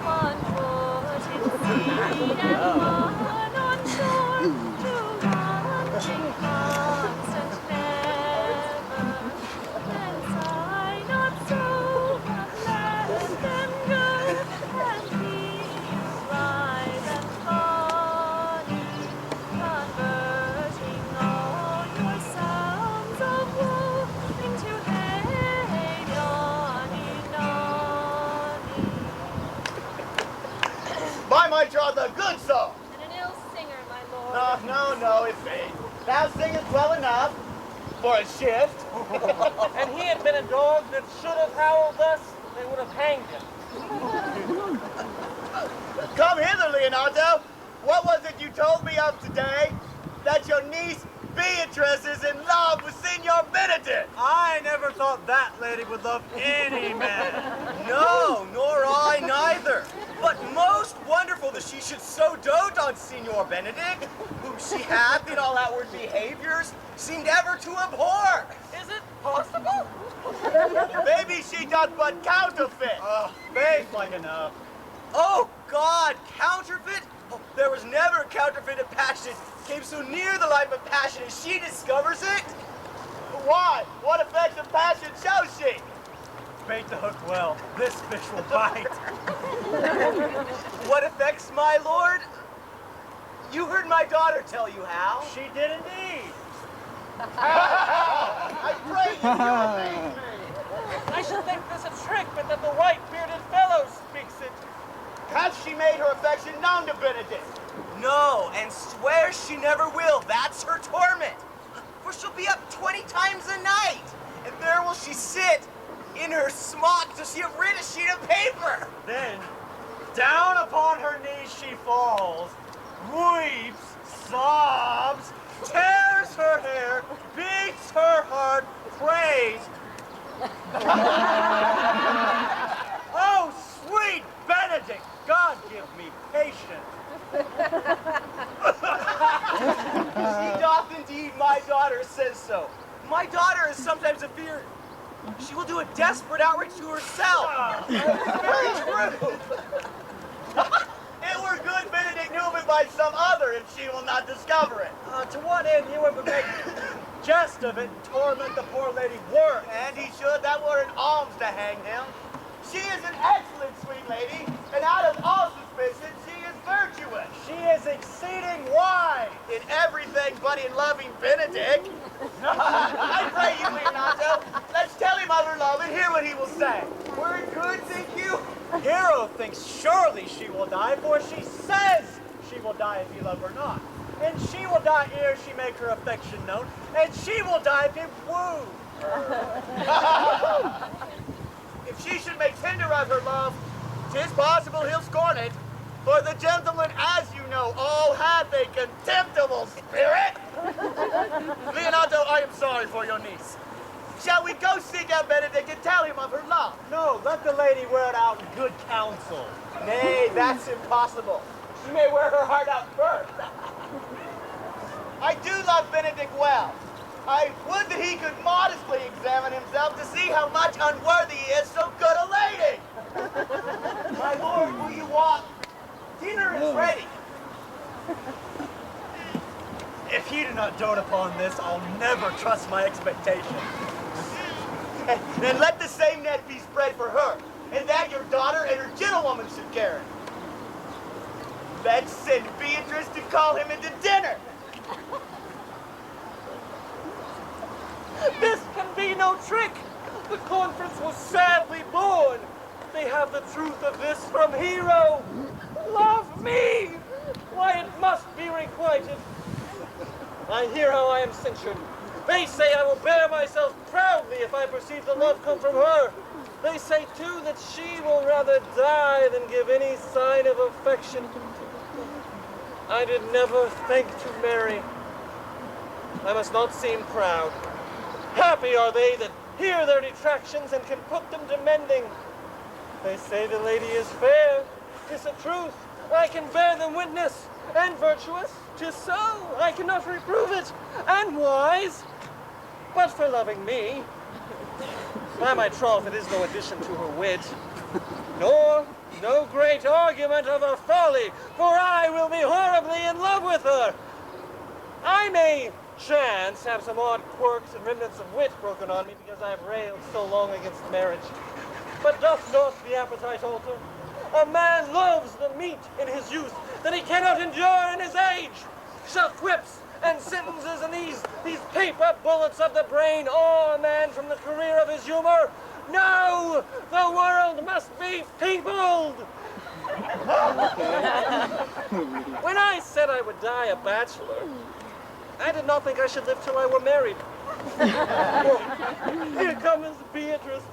[SPEAKER 4] One foot in sea and one on shore, to launching constant never. And sigh not so, but let them go, and be blithe and bonny, converting all your sounds of woe into hey nonny nonny.
[SPEAKER 2] By my troth, a good song.
[SPEAKER 4] And an ill singer, my lord.
[SPEAKER 2] No, it's vain. Thou singest well enough for a shift.
[SPEAKER 5] And he had been a dog that should have howled thus, they would have hanged him.
[SPEAKER 2] Come hither, Leonardo. What was it you told me of today? That your niece Beatrice is in love with Signor Benedict.
[SPEAKER 8] I never thought that lady would love any man.
[SPEAKER 2] No, nor I neither. But most wonderful that she should so dote on Signor Benedict, whom she hath in all outward behaviors seemed ever to abhor.
[SPEAKER 5] Is it possible?
[SPEAKER 2] Maybe she doth but counterfeit.
[SPEAKER 8] Faith like enough.
[SPEAKER 2] Oh, God, counterfeit? Oh, there was never counterfeit of passion came so near the life of passion as she discovers it. Why? What effects of passion shows she?
[SPEAKER 8] Bait the hook well. This fish will bite.
[SPEAKER 2] What effects, my lord? You heard my daughter tell you how.
[SPEAKER 8] She did indeed.
[SPEAKER 2] I pray you, you amaze me.
[SPEAKER 5] I should think this a trick, but that the white-bearded fellow speaks it.
[SPEAKER 2] Has she made her affection known to Benedict? No, and swears she never will. That's her torment. For she'll be up 20 times a night, and there will she sit in her smock till she have written a sheet of paper.
[SPEAKER 8] Then, down upon her knees she falls, weeps, sobs, tears her hair, beats her heart, prays. Oh, sweet Benedict, God give me patience.
[SPEAKER 2] She doth indeed, my daughter says so. My daughter is sometimes afeard she will do a desperate outreach to herself. Very true. It were good Benedict knew of it by some other if she will not discover it.
[SPEAKER 8] To what end he would make jest of it and torment the poor lady worse.
[SPEAKER 2] And he should, that were an alms to hang him. She is an excellent sweet lady, and out of all suspicion, she is virtuous.
[SPEAKER 8] She is exceeding wise.
[SPEAKER 2] In everything but in loving Benedict. I pray you, Leonardo, let's tell him of her love and hear what he will say. Were it good, think you?
[SPEAKER 8] Hero thinks surely she will die, for she says she will die if he love her not. And she will die ere she make her affection known, and she will die if he woo her.
[SPEAKER 2] If she should make tender of her love, 'tis possible he'll scorn it. For the gentleman, as you know, all hath a contemptible spirit. Leonardo, I am sorry for your niece. Shall we go seek out Benedict and tell him of her love?
[SPEAKER 8] No, let the lady wear it out in good counsel.
[SPEAKER 2] Nay, that's impossible. She may wear her heart out first. I do love Benedict well. I would that he could modestly examine himself to see how much unworthy he is so good a lady. My lord, will you walk? Dinner is ready.
[SPEAKER 8] If he do not dote upon this, I'll never trust my expectation.
[SPEAKER 2] Then let the same net be spread for her, and that your daughter and her gentlewoman should carry. Let's send Beatrice to call him into dinner.
[SPEAKER 5] This can be no trick. The conference was sadly born. They have the truth of this from Hero. Love me! Why, it must be requited. I hear how I am censured. They say I will bear myself proudly if I perceive the love come from her. They say, too, that she will rather die than give any sign of affection. I did never think to marry. I must not seem proud. Happy are they that hear their detractions and can put them to mending. They say the lady is fair. 'Tis a truth. I can bear them witness. And virtuous. 'Tis so. I cannot reprove it. And wise. But for loving me, by my troth, it is no addition to her wit. Nor no great argument of her folly, for I will be horribly in love with her. I may chance have some odd quirks and remnants of wit broken on me because I have railed so long against marriage. But doth not the appetite alter? A man loves the meat in his youth that he cannot endure in his age. Shall quips and sentences and these paper bullets of the brain awe a man from the career of his humor? No! The world must be peopled! When I said I would die a bachelor, I did not think I should live till I were married. Oh, here comes Beatrice.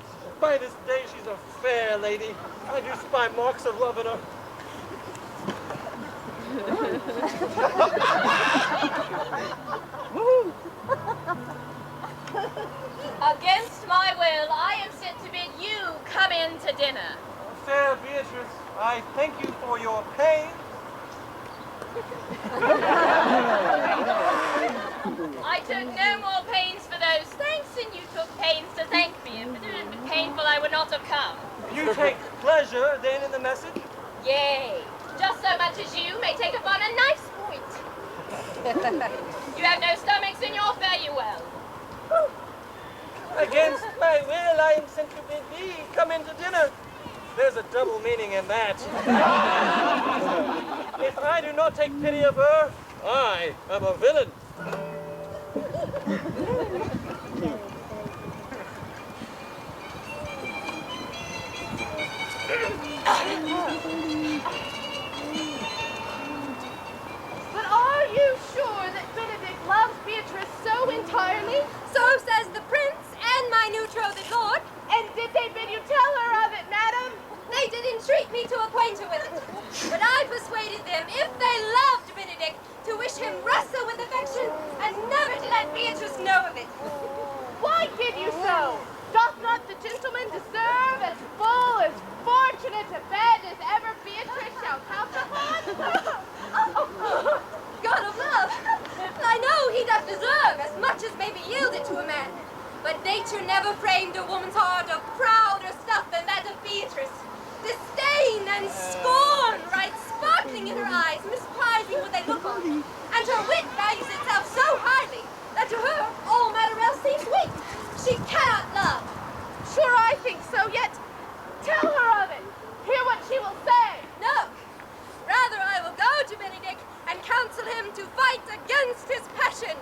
[SPEAKER 5] By this day, she's a fair lady. I do spy marks of love in her.
[SPEAKER 4] Against my will, I am sent to bid you come in to dinner.
[SPEAKER 5] Fair Beatrice, I thank you for your pains.
[SPEAKER 4] I took no more pains for those thanks than you took pains to thank me. If it had been painful, I would not have come.
[SPEAKER 5] You take pleasure then in the message?
[SPEAKER 4] Yea, just so much as you may take upon a nice point. You have no stomachs and you'll fare you well.
[SPEAKER 5] Against my will, I am sent to bid thee come in to dinner. There's a double meaning in that. If I do not take pity of her, I am a villain.
[SPEAKER 3] But are you sure that Benedict loves Beatrice so entirely?
[SPEAKER 1] So says the prince and my new betrothed lord.
[SPEAKER 3] And did they bid you tell her of it, madam?
[SPEAKER 1] They did entreat me to acquaint her with it. But I persuaded them, if they loved Benedict, to wish him wrestle with affection and never to let Beatrice know of it.
[SPEAKER 3] Why did you so? Doth not the gentleman deserve as full, as fortunate a bed as ever Beatrice shall count upon?
[SPEAKER 1] God of love, I know he doth deserve as much as may be yielded to a man. But nature never framed a woman's heart of prouder stuff than that of Beatrice. Disdain and scorn right sparkling in her eyes, misprizing what they look on. And her wit values itself so highly that to her all matter else seems weak. She cannot love.
[SPEAKER 3] Sure, I think so, yet tell her of it. Hear what she will say.
[SPEAKER 1] No. Rather I will go to Benedict and counsel him to fight against his passion.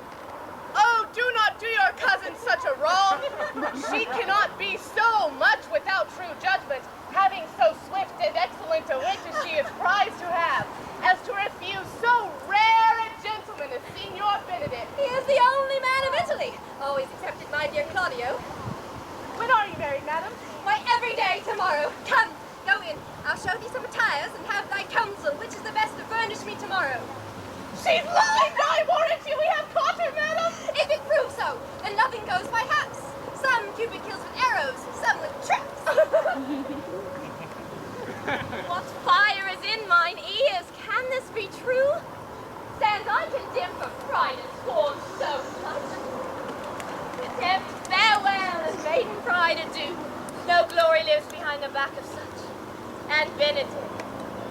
[SPEAKER 3] Oh, do not do your cousin such a wrong. She cannot be so much without true judgment, having so swift and excellent a wit as she is prized to have, as to refuse so rare a gentleman as Signor Benedict.
[SPEAKER 1] He is the only man of Italy, always excepted my dear Claudio.
[SPEAKER 3] When are you married, madam?
[SPEAKER 1] Why, every day tomorrow. Come, go in. I'll show thee some attires and have thy counsel which is the best to furnish me tomorrow.
[SPEAKER 3] She's lying, I warrant you. We have caught her, madam.
[SPEAKER 1] If it proves so, then nothing goes by haps. Some Cupid kills with arrows, some with traps.
[SPEAKER 4] What fire is in mine ears? Can this be true? Sans I condemn for pride and scorn so much. Contempt, farewell, and maiden pride adieu. No glory lives behind the back of such. And Benedict,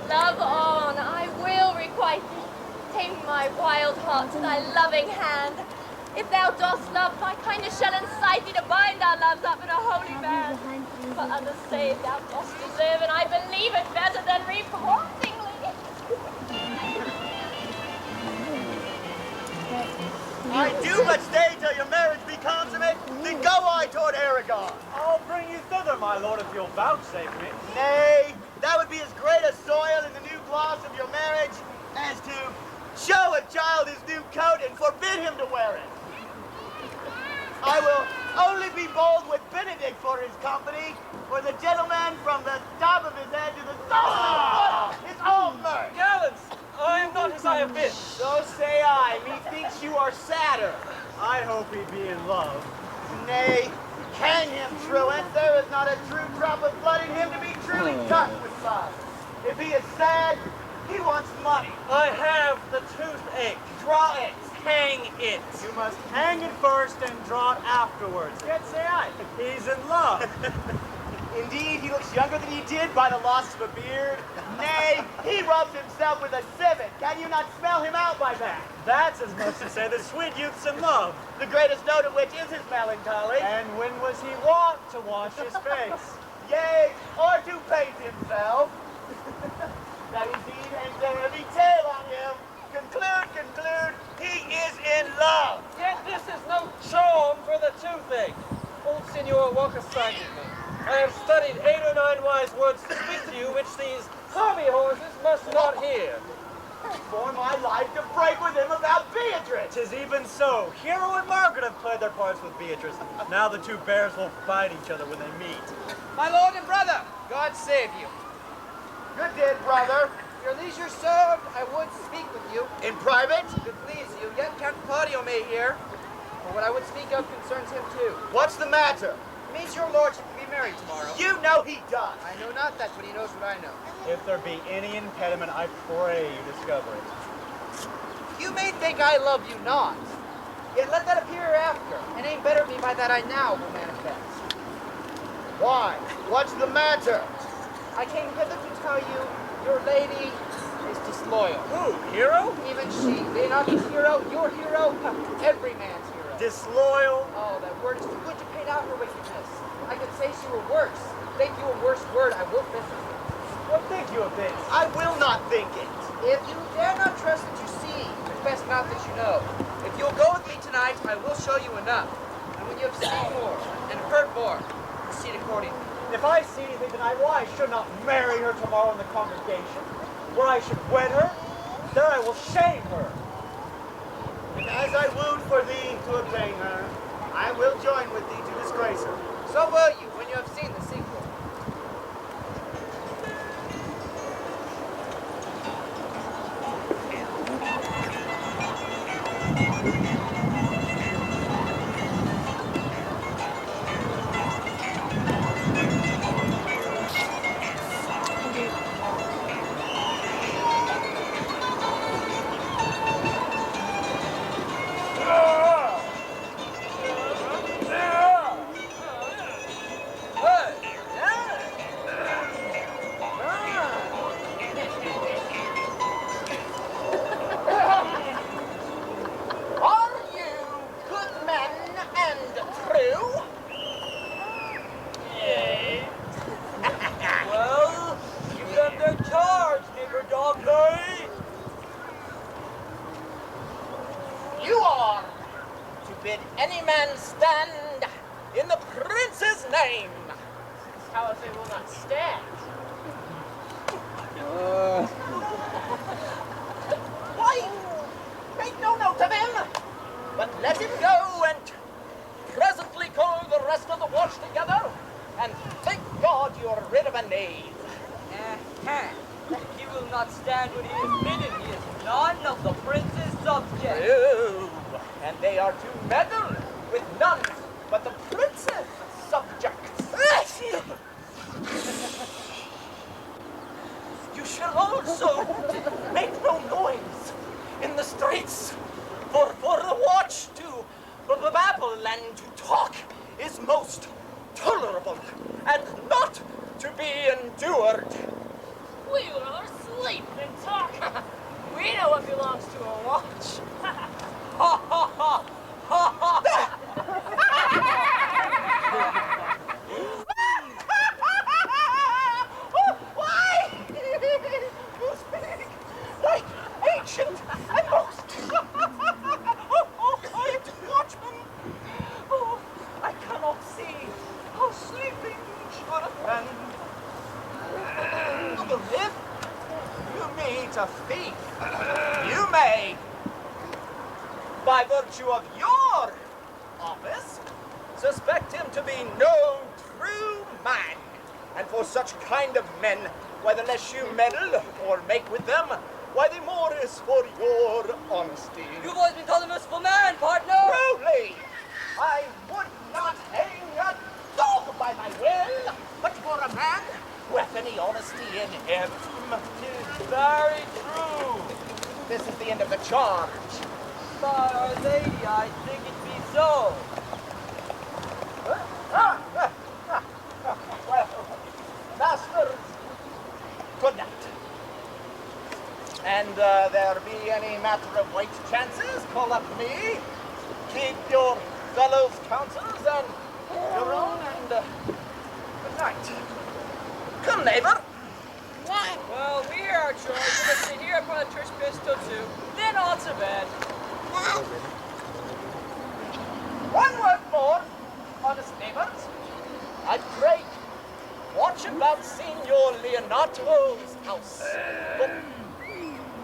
[SPEAKER 4] love on, I will requite thee. Tame my wild heart to thy loving hand. If thou dost love, thy kindness shall incite thee to bind our loves up in a holy band. For others say thou dost deserve, and I believe it better than reportingly.
[SPEAKER 2] I do but stay till your marriage be consummate, then go I toward Aragon.
[SPEAKER 8] I'll bring you thither, my lord, if you'll vouchsafe me.
[SPEAKER 2] Nay, that would be as great a soil in the new gloss of your marriage as to show a child his new coat and forbid him to wear it. I will only be bold with Benedict for his company, for the gentleman from the top of his head to the sole of his foot is all mirth.
[SPEAKER 5] Gallants, I am not as I have been.
[SPEAKER 2] So say I, methinks you are sadder.
[SPEAKER 8] I hope he be in love.
[SPEAKER 2] Nay, hang him, truant, there is not a true drop of blood in him to be truly touched with love. If he is sad, he wants money.
[SPEAKER 5] I have the toothache.
[SPEAKER 2] Draw it.
[SPEAKER 5] Hang it.
[SPEAKER 8] You must hang it first and draw it afterwards. Yet say I, he's in love.
[SPEAKER 2] Indeed, he looks younger than he did by the loss of a beard. Nay, he rubs himself with a civet. Can you not smell him out by that?
[SPEAKER 8] That's as much to say the sweet youth's in love.
[SPEAKER 2] The greatest note of which is his melancholy.
[SPEAKER 8] And when was he wont to wash his face?
[SPEAKER 2] Yea, or to paint himself. That indeed hangs a heavy tale on him. Conclude, he is in love.
[SPEAKER 5] Yet this is no charm for the toothache. Old Signor, walk aside with me. I have studied 8 or 9 wise words to speak to you, which these hobby horses must not hear.
[SPEAKER 2] for my life to break with him about Beatrice.
[SPEAKER 8] 'Tis even so. Hero and Margaret have played their parts with Beatrice. Now the two bears will fight each other when they meet.
[SPEAKER 6] My lord and brother, God save you.
[SPEAKER 2] Good did, brother.
[SPEAKER 6] Your leisure served, I would speak with you.
[SPEAKER 2] In private?
[SPEAKER 6] If it please you, yet Count Claudio may hear. For what I would speak of concerns him too.
[SPEAKER 2] What's the matter?
[SPEAKER 6] It means your lordship to be married tomorrow.
[SPEAKER 2] You know he does.
[SPEAKER 6] I know not that, but he knows what I know.
[SPEAKER 8] If there be any impediment, I pray you discover it.
[SPEAKER 6] You may think I love you not, yet let that appear hereafter, and aim better at me by that I now will manifest.
[SPEAKER 2] Why? What's the matter?
[SPEAKER 6] I came hither to tell you your lady is disloyal.
[SPEAKER 8] Who, Hero?
[SPEAKER 6] Even she. Be not his hero, your hero, every man's hero.
[SPEAKER 8] Disloyal?
[SPEAKER 6] Oh, that word is too good to paint out her wickedness. I could say she were worse. Think you a worse word, I will visit her.
[SPEAKER 8] What think you of this?
[SPEAKER 2] I will not think it.
[SPEAKER 6] If you dare not trust that you see, it's best not that you know. If you'll go with me tonight, I will show you enough. And when you have seen more and heard more, proceed accordingly.
[SPEAKER 8] If I see anything tonight, why I should not marry her tomorrow in the congregation, where I should wed her, there I will shame her.
[SPEAKER 2] And as I wooed for thee to obtain her, I will join with thee to disgrace her.
[SPEAKER 6] So will you when you have seen the sequel.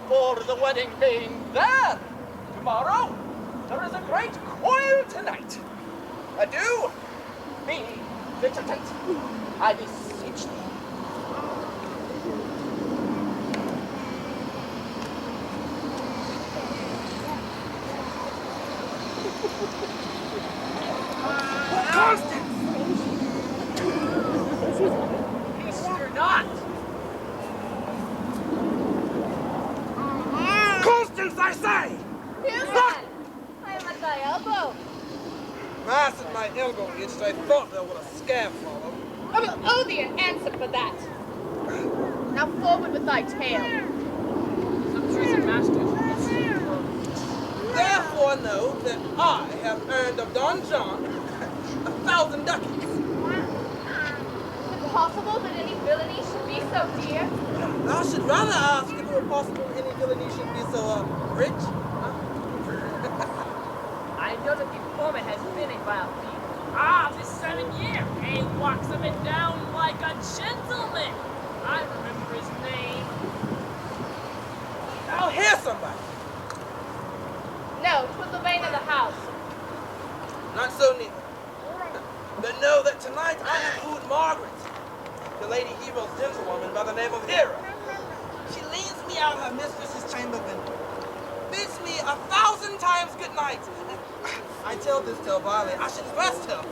[SPEAKER 9] for the wedding being there tomorrow, there is a great coil tonight. Adieu. Be vigilant, I beseech thee. Constance!
[SPEAKER 6] Mr. Not!
[SPEAKER 9] Constance, I say!
[SPEAKER 3] Who's that? I am at thy elbow.
[SPEAKER 9] Mass at my elbow itched, I thought there would a scab follow.
[SPEAKER 4] I will owe thee an answer for that. Now forward with thy tale.
[SPEAKER 9] Therefore know that I have earned of Don John 1,000 ducats.
[SPEAKER 3] Is it possible that any villainy should be so dear?
[SPEAKER 9] I should rather ask if it were possible any villainy should be so, rich.
[SPEAKER 4] I know that the informant has been a vile thief.
[SPEAKER 10] This 7 years, he walks him down like a gentleman. I remember his name.
[SPEAKER 9] Now hear somebody.
[SPEAKER 3] No, 'twas the vein of the house.
[SPEAKER 9] Not so neither. But know that tonight I have wooed Margaret, the Lady Hero's gentlewoman by the name of Hera. She leads me out of her mistress's chamber window, bids me 1,000 times good night. I tell this to Byline. I should first tell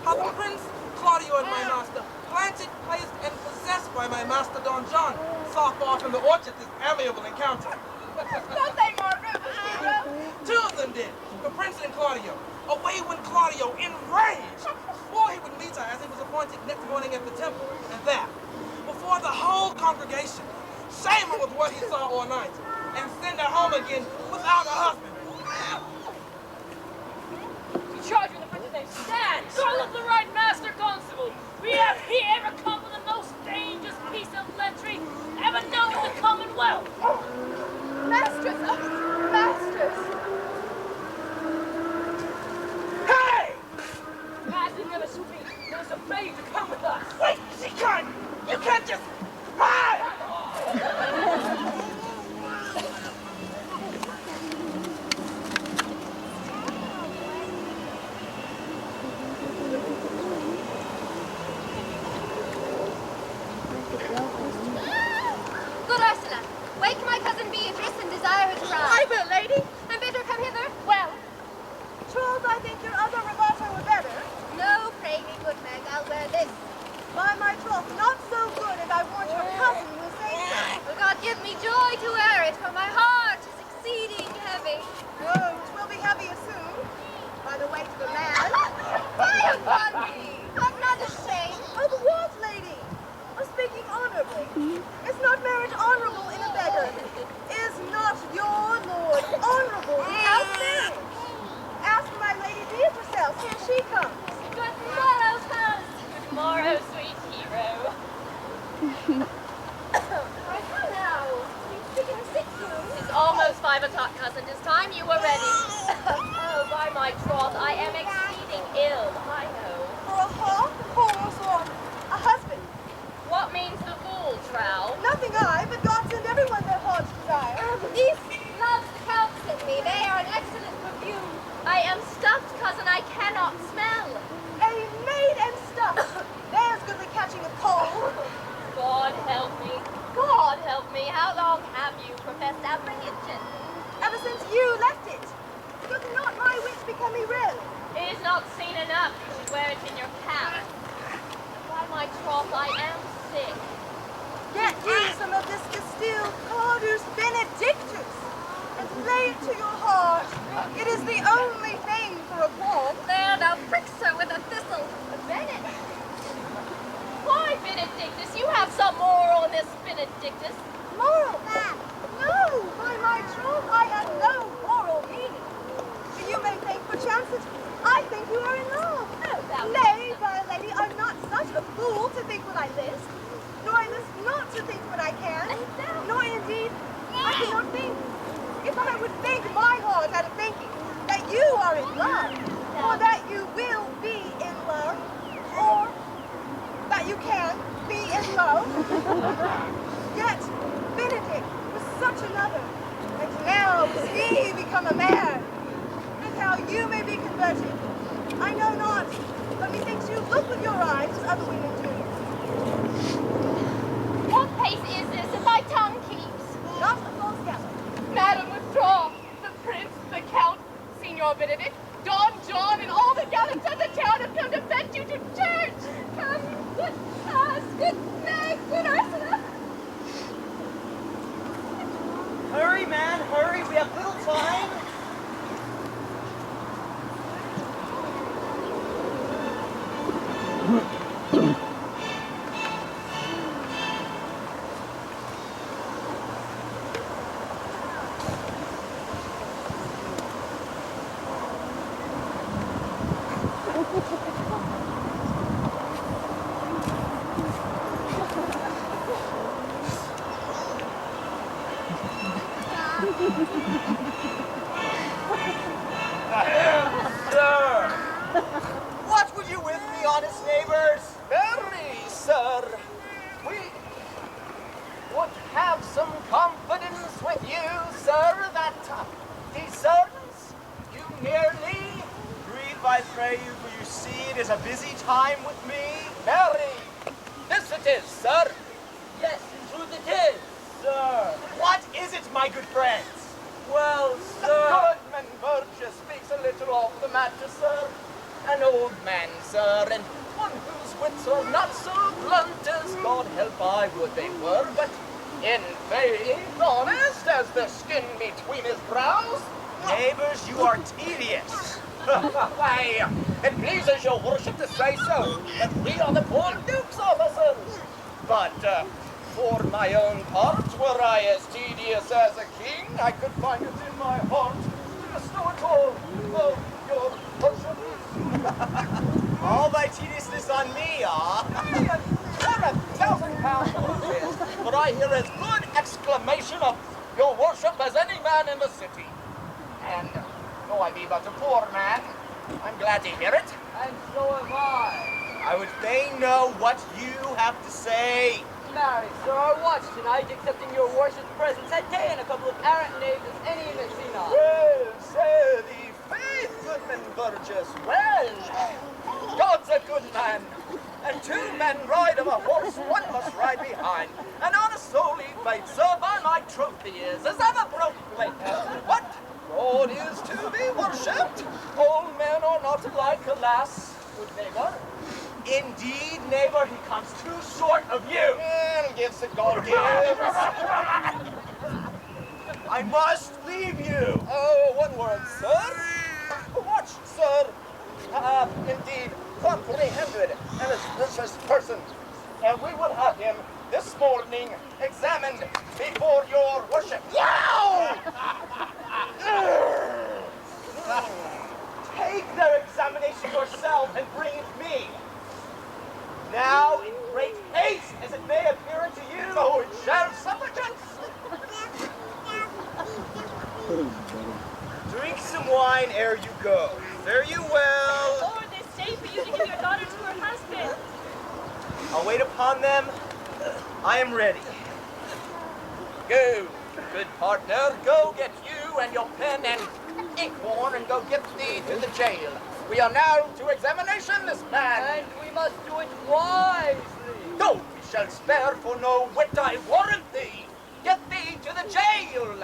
[SPEAKER 9] how the Prince Claudio and my master, planted, placed, and possessed by my master Don John, saw far from the orchard this amiable encounter.
[SPEAKER 3] Don't they, Margaret, was hero?
[SPEAKER 9] Two of them did, the Prince and Claudio. Away went Claudio, enraged, swore he would meet her as he was appointed next morning at the temple, and there, before the whole congregation, shame her with what he saw all night, and send her home again without a husband.
[SPEAKER 10] You charge with the Prince's name. Stand! Call up the right master constable. We have here come with the most dangerous piece of lechery ever known in the Commonwealth.
[SPEAKER 3] Mistress! Oh, mistress!
[SPEAKER 9] Hey!
[SPEAKER 10] Master never speak. There's a maid to come with us.
[SPEAKER 9] Wait, she can't! You can't just... Hi!
[SPEAKER 3] Good Ursula, wake my cousin Beatrice and desire her to rise.
[SPEAKER 1] I will, lady.
[SPEAKER 3] And bid her come hither.
[SPEAKER 1] Well, Charles, I think your other regatta were better.
[SPEAKER 3] No, pray me, good Meg, I'll wear this.
[SPEAKER 1] By my troth, not so good as I warrant your cousin will say so.
[SPEAKER 3] For God give me joy to wear it, for my heart is exceeding heavy.
[SPEAKER 1] Oh, 'twill be heavier soon. By the weight of a man.
[SPEAKER 3] Fie upon thee! I'm not ashamed.
[SPEAKER 1] Of what, lady? Of speaking honorably. Is not marriage honorable in a beggar? Is not your lord honorable without marriage? Ask my lady Beatrice else. Here she comes.
[SPEAKER 3] Good morrow, cuz.
[SPEAKER 4] Good morrow, sweet hero.
[SPEAKER 3] Why, come now. You speaking sick soon?
[SPEAKER 4] It's almost 5 o'clock, cousin. 'Tis time you were ready. Oh, by my troth, I am exceeding ill, I know.
[SPEAKER 1] For a hawk, horse, or a husband.
[SPEAKER 4] What means the fool, Trow?
[SPEAKER 1] Nothing I, but God send everyone their heart's desire.
[SPEAKER 3] These gloves the Count sent me, they are an excellent perfume.
[SPEAKER 4] I am stuffed, cousin. I cannot smell.
[SPEAKER 1] A maid and stuff. There's goodly catching a cold.
[SPEAKER 4] God help me. God help me. How long have you professed apprehension?
[SPEAKER 1] Ever since you left it. Does not my wit become ill?
[SPEAKER 4] It is not seen enough you should wear it in your cap. By my troth, I am sick.
[SPEAKER 1] Get you some of this distilled Cardus Benedictus and lay it to your heart. It is the only name for a balm.
[SPEAKER 3] There, thou pricks her with a thistle.
[SPEAKER 4] Benedict. Why, Benedictus? You have some moral in this Benedictus.
[SPEAKER 1] Moral? No, by my troth, I have no moral meaning. You may think perchance that I think you are in love.
[SPEAKER 4] No, thou
[SPEAKER 1] Nay, my lady, I'm not such a fool to think what I list, nor I list not to think what I can, nor indeed I cannot think. If I would think my heart out of thinking that you are in love, or that you will be in love, or that you can be in love, yet Benedict was such another. become a man, and how you may be converted, I know not, but methinks you look with your eyes as other women do.
[SPEAKER 4] What pace is this if my tongue keeps?
[SPEAKER 1] Not a false gallop.
[SPEAKER 3] Madam, withdraw. The prince, the count, Signor Benedict, Don John, and all the gallants of the town have come to fetch you to church. Come, good pass, good Meg, good Ursula.
[SPEAKER 2] Hurry, man, hurry. We have little time.
[SPEAKER 8] Sir! What would you with me, honest neighbors?
[SPEAKER 6] Very, sir. We would have some confidence with you, sir, that deserves you merely.
[SPEAKER 2] Breathe, I pray you, for you see it is a busy time with me.
[SPEAKER 6] Very. This it is, sir. Yes, in truth it is.
[SPEAKER 2] Sir, what is it, my good friends?
[SPEAKER 8] Well,
[SPEAKER 6] The
[SPEAKER 8] sir.
[SPEAKER 6] goodman Burgess speaks a little off the matter, sir. An old man, sir, and one whose wits are not so blunt as God help I would they were, but in faith honest as the skin between his brows.
[SPEAKER 2] Neighbors, you are tedious.
[SPEAKER 6] Why, it pleases your worship to say so, but we are the poor duke's officers. But for my own part, were I as tedious as a king, I could find it in my heart to bestow it all of your worship.
[SPEAKER 2] All thy tediousness on me, ah?
[SPEAKER 6] For £1,000, but I hear as good exclamation of your worship as any man in the city. And though I be but a poor man, I'm glad to hear it.
[SPEAKER 11] And so am I.
[SPEAKER 2] I would fain know what you have to say.
[SPEAKER 11] Marry, sir, our watch tonight, accepting your worship's presence, had ta'en a couple of arrant knaves as any in the synod.
[SPEAKER 6] Well, say thee faith, goodman Burgess, well. God's a good man, and two men ride of a horse, one must ride behind. And on a soul he played, sir, by my troth he is, as ever broke blade. What? God is to be worshipped. All men are not alike, alas, good neighbor.
[SPEAKER 2] Indeed, neighbor, he comes too short of you.
[SPEAKER 6] And gives it God gives.
[SPEAKER 2] I must leave you.
[SPEAKER 6] Oh, one word, sir. Watch, sir. Indeed, comprehended and as precious person. And we will have him this morning examined before your worship. Wow!
[SPEAKER 2] Take their examination yourself and bring it me. Now, in great haste, as it may appear unto you.
[SPEAKER 6] So it shall supplicants.
[SPEAKER 2] Drink some wine ere you go. Fare you well.
[SPEAKER 3] Or they stay for you to give your daughter to her husband.
[SPEAKER 2] I'll wait upon them. I am ready.
[SPEAKER 6] Go, good partner, go get you and your pen and inkhorn and go get thee to the jail. We are now to examination this man.
[SPEAKER 11] And we must do it wisely.
[SPEAKER 6] No, we shall spare for no wit, I warrant thee. Get thee to the jail.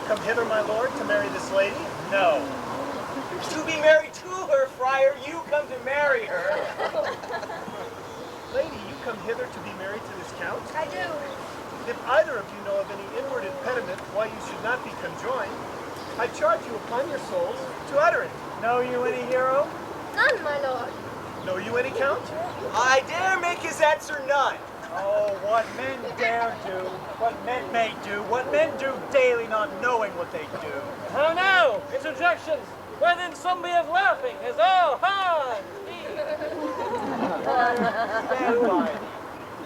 [SPEAKER 8] Come hither, my lord, to marry this lady?
[SPEAKER 2] No. To be married to her, friar, you come to marry her.
[SPEAKER 8] Lady, you come hither to be married to this count?
[SPEAKER 1] I do.
[SPEAKER 8] If either of you know of any inward impediment why you should not be conjoined, I charge you upon your souls to utter it. Know you any hero?
[SPEAKER 4] None, my lord.
[SPEAKER 8] Know you any count?
[SPEAKER 2] I dare make his answer none.
[SPEAKER 8] Oh, what men dare do, what men may do, what men do daily not knowing what they do.
[SPEAKER 5] How now? Interjections. Why then some be of laughing as all ha!
[SPEAKER 8] Stand by.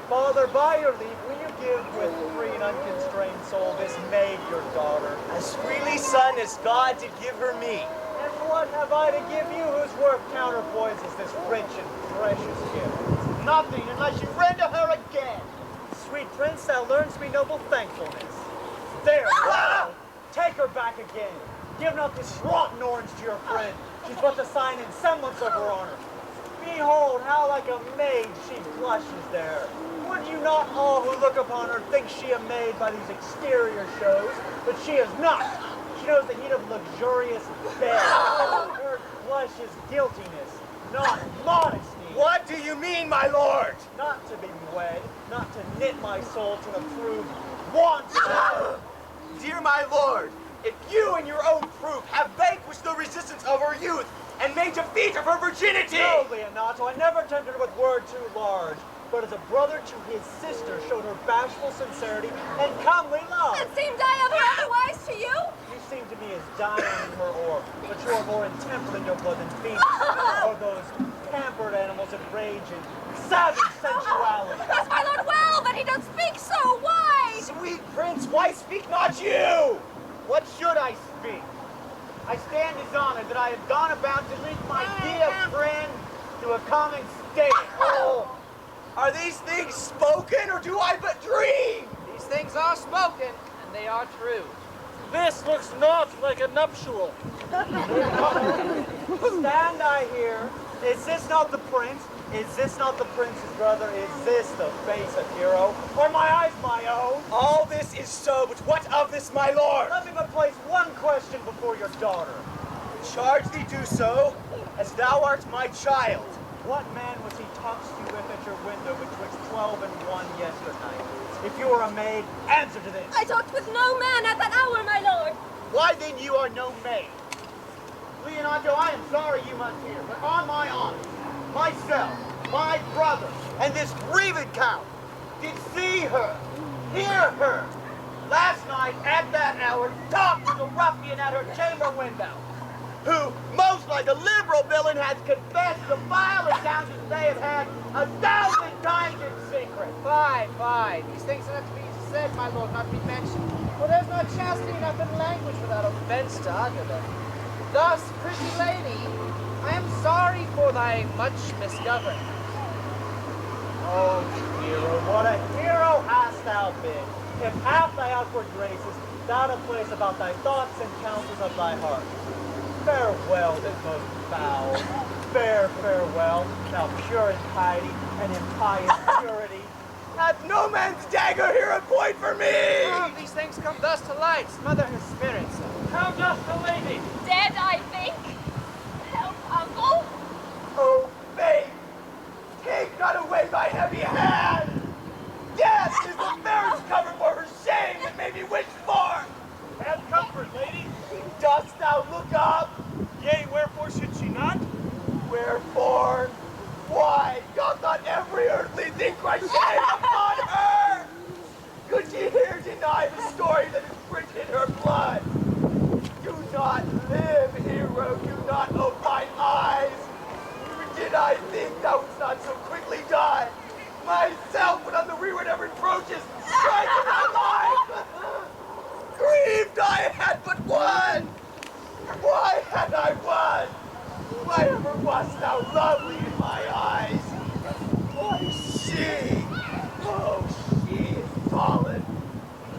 [SPEAKER 8] Father, by your leave, will you give with free and unconstrained soul this maid your daughter?
[SPEAKER 2] As freely, son, as God did give her me.
[SPEAKER 8] And what have I to give you whose worth counterpoises this rich and precious gift? Nothing, unless you render her again. Sweet prince, thou learnst me noble thankfulness. There, wow! Take her back again. Give not this rotten orange to your friend. She's but the sign and semblance of her honor. Behold how like a maid she blushes there. Would you not all who look upon her think she a maid by these exterior shows? But she is not. She knows the heat of luxurious bed. Her blush is guiltiness, not modesty.
[SPEAKER 2] What do you mean, my lord?
[SPEAKER 8] Not to be wed, not to knit my soul to an approved wanton.
[SPEAKER 2] Dear my lord, if you in your own proof have vanquished the resistance of her youth and made defeat of her virginity.
[SPEAKER 8] No, Leonato, I never tempted her with word too large, but as a brother to his sister showed her bashful sincerity and comely love.
[SPEAKER 4] It seemed I ever otherwise to you?
[SPEAKER 8] You seem to me as dying in her orb, but you are more intemperate in your blood than Phoenix, or those pampered animals that rage in savage sensuality.
[SPEAKER 4] Yes, my lord, well, but he doth speak so. Why?
[SPEAKER 2] Sweet prince, why speak not you?
[SPEAKER 8] What should I speak? I stand dishonored that I have gone about to lead my dear friend to a common state.
[SPEAKER 2] Oh, are these things spoken, or do I but dream?
[SPEAKER 6] These things are spoken, and they are true.
[SPEAKER 5] This looks not like a nuptial.
[SPEAKER 8] Stand I here. Is this not the prince? Is this not the prince's brother? Is this the face of hero? Are my eyes my own?
[SPEAKER 2] All this is so, but what of this, my lord?
[SPEAKER 8] Let me but place one question before your daughter.
[SPEAKER 2] Charge thee do so, as thou art my child.
[SPEAKER 8] What man was he talks to you with at your window betwixt 12 and 1 yesternight? If you were a maid, answer to this.
[SPEAKER 4] I talked with no man at that hour, my lord.
[SPEAKER 2] Why then you are no maid?
[SPEAKER 8] Leonato, I am sorry you must hear, but on my honor, myself, my brother, and this grieved count did see her, hear her, last night at that hour talk to the ruffian at her chamber window, who, most like a liberal villain, has confessed the vile encounters they have had 1,000 times in secret.
[SPEAKER 6] Fie, fie. These things are not to be said, my lord, not to be mentioned. For there's no chastity enough in language without offense to utter them. Thus, pretty lady, I am sorry for thy much misgovernment.
[SPEAKER 8] Oh, hero, what a hero hast thou been, if half thy outward graces thou to place about thy thoughts and counsels of thy heart. Farewell, then most foul. Fair farewell, thou pure in piety and impious purity.
[SPEAKER 2] Hath no man's dagger here a point for me?
[SPEAKER 6] Oh, these things come thus to light. Smother her spirits.
[SPEAKER 5] How doth the lady?
[SPEAKER 4] Dead, I think. Help, uncle.
[SPEAKER 2] Oh, faith, take not away thy heavy hand. Death is the fairest cover for her shame that may be wished for.
[SPEAKER 8] Have comfort, lady.
[SPEAKER 2] Dost thou look up?
[SPEAKER 8] Yea, wherefore should she not?
[SPEAKER 2] Wherefore? Why, doth not every earthly thing cry shame upon her? Could ye here deny the story that is written in her blood? Do not live, hero, do not open mine eyes. Did I think thou wouldst not so quickly die? Myself would on the rearward of reproaches strike in thy life. Grieved I had but one. Why had I one? Why ever wast thou lovely in my eyes? Why she? Oh, she is fallen.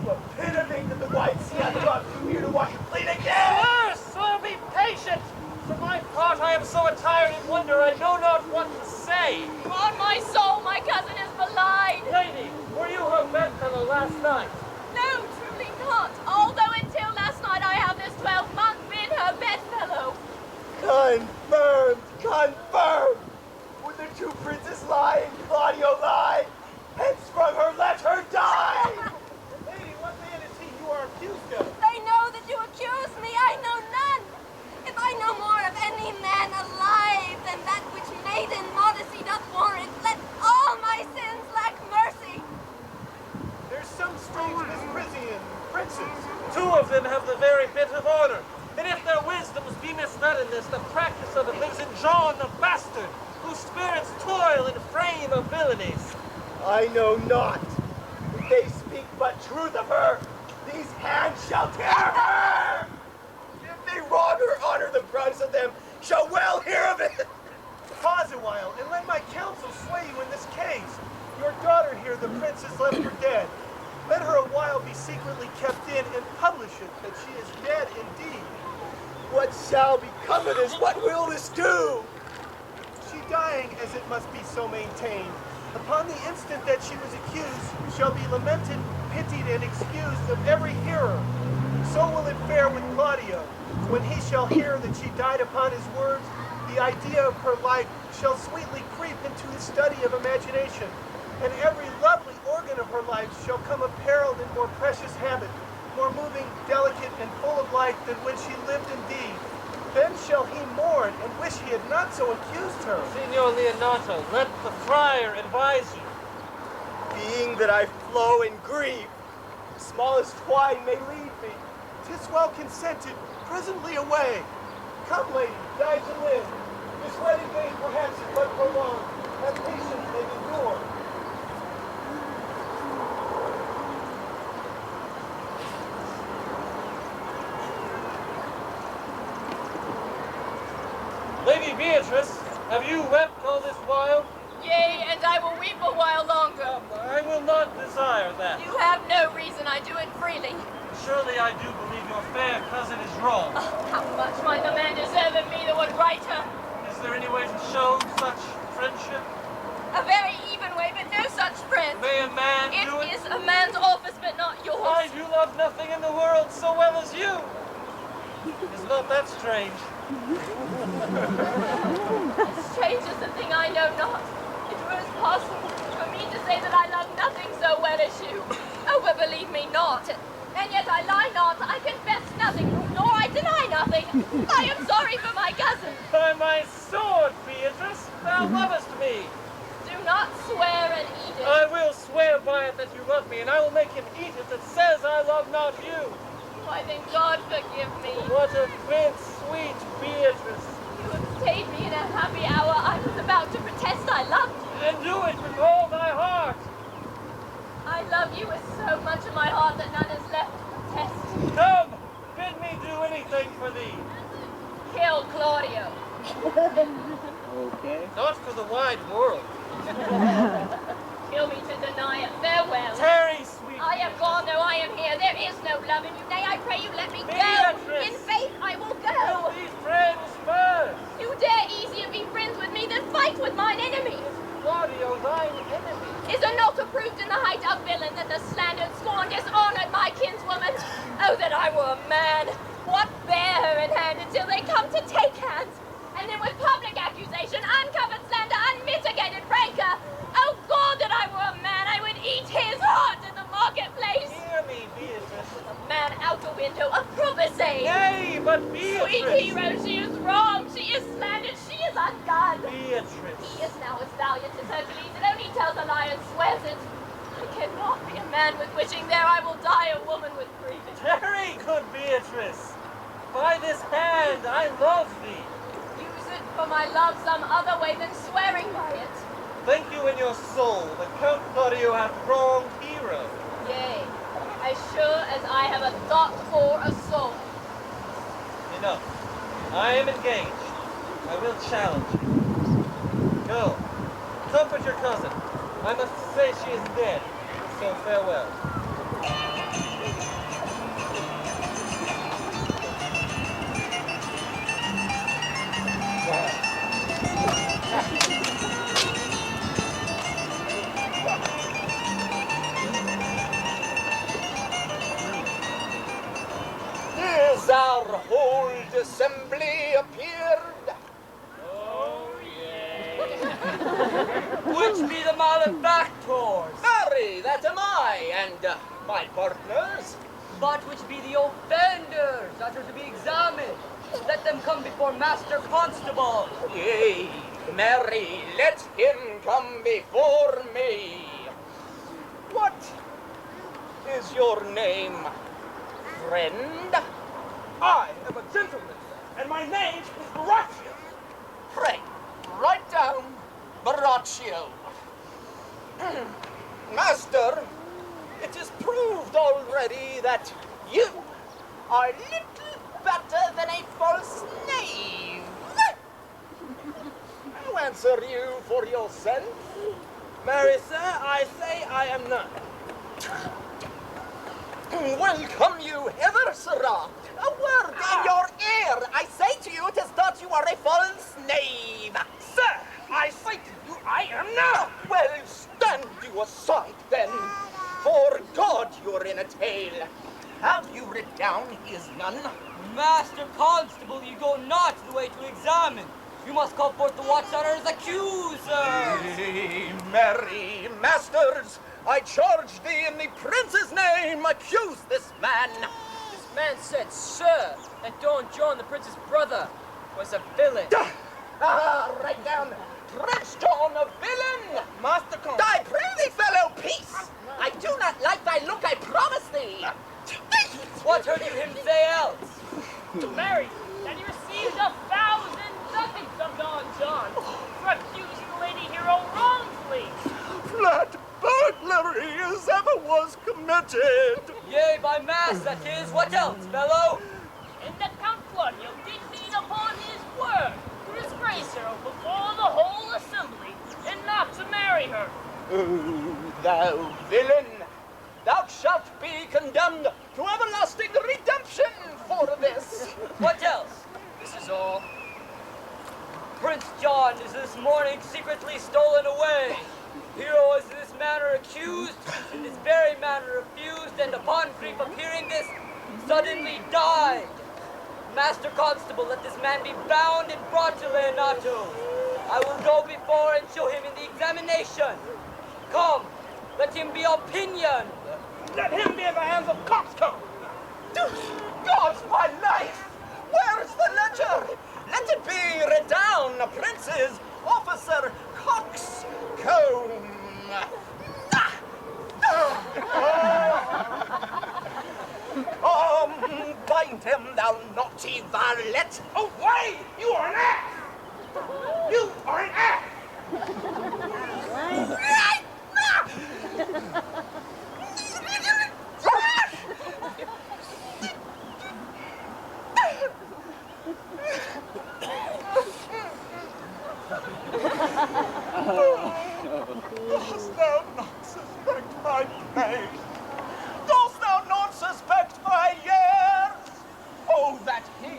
[SPEAKER 2] To a pit of ink that the white sea hath brought too near to wash it clean again.
[SPEAKER 5] Sir, be patient. For my part, I am so attired in wonder I know not what to say.
[SPEAKER 4] On my soul, my cousin is belied.
[SPEAKER 5] Lady, were you her bedfellow last night?
[SPEAKER 4] No, truly not. Although until last night I have this 12-month been her bedfellow.
[SPEAKER 2] Confirmed! Confirmed! Would the two princes lie and Claudio lie? Hence from her let her die!
[SPEAKER 5] them have the very bit of honor. And if their wisdoms be misled in this, the practice of it lives in John the bastard, whose spirits toil in frame of villainies.
[SPEAKER 2] I know not. If they speak but truth of her, these hands shall tear her! If they wrong her honor, the proudest of them shall well hear of it!
[SPEAKER 8] Pause a while, and let my counsel sway you in this case. Your daughter here, the princess, left for dead. Let her a while be secretly kept in, and publish it that she is dead indeed.
[SPEAKER 2] What shall become of this? What will this do?
[SPEAKER 8] She dying, as it must be so maintained, upon the instant that she was accused, shall be lamented, pitied, and excused of every hearer. So will it fare with Claudio. When he shall hear that she died upon his words, the idea of her life shall sweetly creep into his study of imagination, and every lovely organ of her life shall come apparelled in more precious habit, more moving, delicate, and full of life than when she lived indeed. Then shall he mourn and wish he had not so accused her.
[SPEAKER 5] Signor Leonato, let the friar advise you.
[SPEAKER 2] Being that I flow in grief, the smallest twine may lead me.
[SPEAKER 8] 'Tis well consented, presently away. Come, lady, die to live. This wedding day perhaps is but prolonged. Have patience and endure.
[SPEAKER 5] Lady Beatrice, have you wept all this while?
[SPEAKER 4] Yea, and I will weep a while longer.
[SPEAKER 5] I will not desire that.
[SPEAKER 4] You have no reason, I do it freely.
[SPEAKER 5] Surely I do believe your fair cousin is wrong.
[SPEAKER 4] Oh, how much might the man deserve of me that would write her?
[SPEAKER 5] Is there any way to show such friendship?
[SPEAKER 4] A very even way, but no such friend.
[SPEAKER 5] May a man do it?
[SPEAKER 4] It is a man's office, but not yours.
[SPEAKER 5] I do love nothing in the world so well as you. Is not that strange?
[SPEAKER 4] Strange is the thing I know not. It were possible for me to say that I love nothing so well as you. Oh, but believe me not. And yet I lie not. I confess nothing, nor I deny nothing. I am sorry for my cousin.
[SPEAKER 5] By my sword, Beatrice, thou lovest me.
[SPEAKER 4] Do not swear and eat it.
[SPEAKER 5] I will swear by it that you love me, and I will make him eat it that says I love not you.
[SPEAKER 4] Why then God forgive me.
[SPEAKER 5] What a bit sweet Beatrice.
[SPEAKER 4] You have stayed me in a happy hour. I was about to protest I loved you.
[SPEAKER 5] And do it with all thy heart.
[SPEAKER 4] I love you with so much of my heart that none is left to protest.
[SPEAKER 5] Come, bid me do anything for thee.
[SPEAKER 4] Kill Claudio.
[SPEAKER 7] Okay.
[SPEAKER 5] Not for the wide world.
[SPEAKER 4] Kill me to deny it. Farewell.
[SPEAKER 5] Tarry, sweet
[SPEAKER 4] I am gone, though I am here. There is no love in you. Nay, I pray you let me go.
[SPEAKER 5] Beatrice.
[SPEAKER 4] In faith, I will go.
[SPEAKER 5] Kill these friends first.
[SPEAKER 4] You dare easier be friends with me than fight with mine enemy.
[SPEAKER 5] Claudio, thine enemy.
[SPEAKER 4] Is it not approved in the height of villain that the slandered, scorned, dishonored my kinswoman? Oh, that I were a man! What bear her in hand until they come to take hands? And then with public accusation, uncovered slander, unmitigated rancor. Oh God, that I were a man, I would eat his heart in the marketplace.
[SPEAKER 5] Hear me, Beatrice.
[SPEAKER 4] A man out the window, a provisade.
[SPEAKER 5] Nay, but Beatrice.
[SPEAKER 4] Sweet hero, she is wrong, she is slandered, she is undone.
[SPEAKER 5] Beatrice.
[SPEAKER 4] He is now as valiant as Hercules, and only tells a lie and swears it. I cannot be a man with wishing, there I will die a woman with grieving.
[SPEAKER 5] Tarry, good Beatrice. By this hand I love thee.
[SPEAKER 4] Use it for my love some other way than swearing by it.
[SPEAKER 5] Think you in your soul that Count Claudio hath wronged Hero?
[SPEAKER 4] Yea, as sure as I have a thought or a soul.
[SPEAKER 5] Enough. I am engaged. I will challenge you. Go. Comfort your cousin. I must say she is dead. So farewell.
[SPEAKER 6] Is our whole assembly appeared?
[SPEAKER 5] Oh, yea.
[SPEAKER 6] Which be the malefactors? Marry, that am I, and my partners.
[SPEAKER 11] But which be the offenders that are to be examined? Let them come before Master Constable.
[SPEAKER 6] Yea, marry, let him come before me. What is your name? friend?
[SPEAKER 9] I am a gentleman, and my name is Baraccio.
[SPEAKER 6] Pray, write down Baraccio. Master, it is proved already that you are little better than a false knave. I'll answer you for yourself.
[SPEAKER 9] Marry, sir, I say I am none.
[SPEAKER 6] Welcome you hither, sirrah. A word in your ear. I say to you, it is that you are a false knave.
[SPEAKER 9] Sir, I say to you, I am none.
[SPEAKER 6] Well, stand you aside then. For God, you're in a tale. Have you writ down his none?
[SPEAKER 11] Master Constable, you go not the way to examine. You must call forth the watchtower's accusers.
[SPEAKER 6] Merry masters, I charge thee in the prince's name, accuse this man.
[SPEAKER 11] This man said, sir, that Don John, the prince's brother, was a villain.
[SPEAKER 6] Write down, Prince John, a villain.
[SPEAKER 9] Master Constable.
[SPEAKER 6] I pray thee, fellow, peace. I do not like thy look, I promise thee.
[SPEAKER 11] What heard you him say else?
[SPEAKER 10] To Mary, that he received 1,000 ducats of Don John for accusing the lady hero wrongfully.
[SPEAKER 6] Flat burglary as ever was committed.
[SPEAKER 11] Yea, by mass, that is. What else, fellow?
[SPEAKER 10] And that Count Claudio did lean upon his word to disgrace her before the whole assembly and not to marry her.
[SPEAKER 6] Oh, thou villain, thou shalt be condemned to everlasting redemption for this.
[SPEAKER 11] What else? This is all. Prince John is this morning secretly stolen away. Hero was in this manner accused, in this very manner refused, and upon grief of hearing this, suddenly died. Master Constable, let this man be bound and brought to Leonato. I will go before and show him in the examination. Come, let him be opinioned.
[SPEAKER 9] Let him be in the hands of coxcomb.
[SPEAKER 6] God's my life! Where's the ledger? Let it be read down, Prince's Officer Coxcomb. Bind him, thou naughty varlet.
[SPEAKER 9] Away! You are an ass! You are an ass!
[SPEAKER 6] Dost thou not suspect my pain? Dost thou not suspect my years? Oh, that he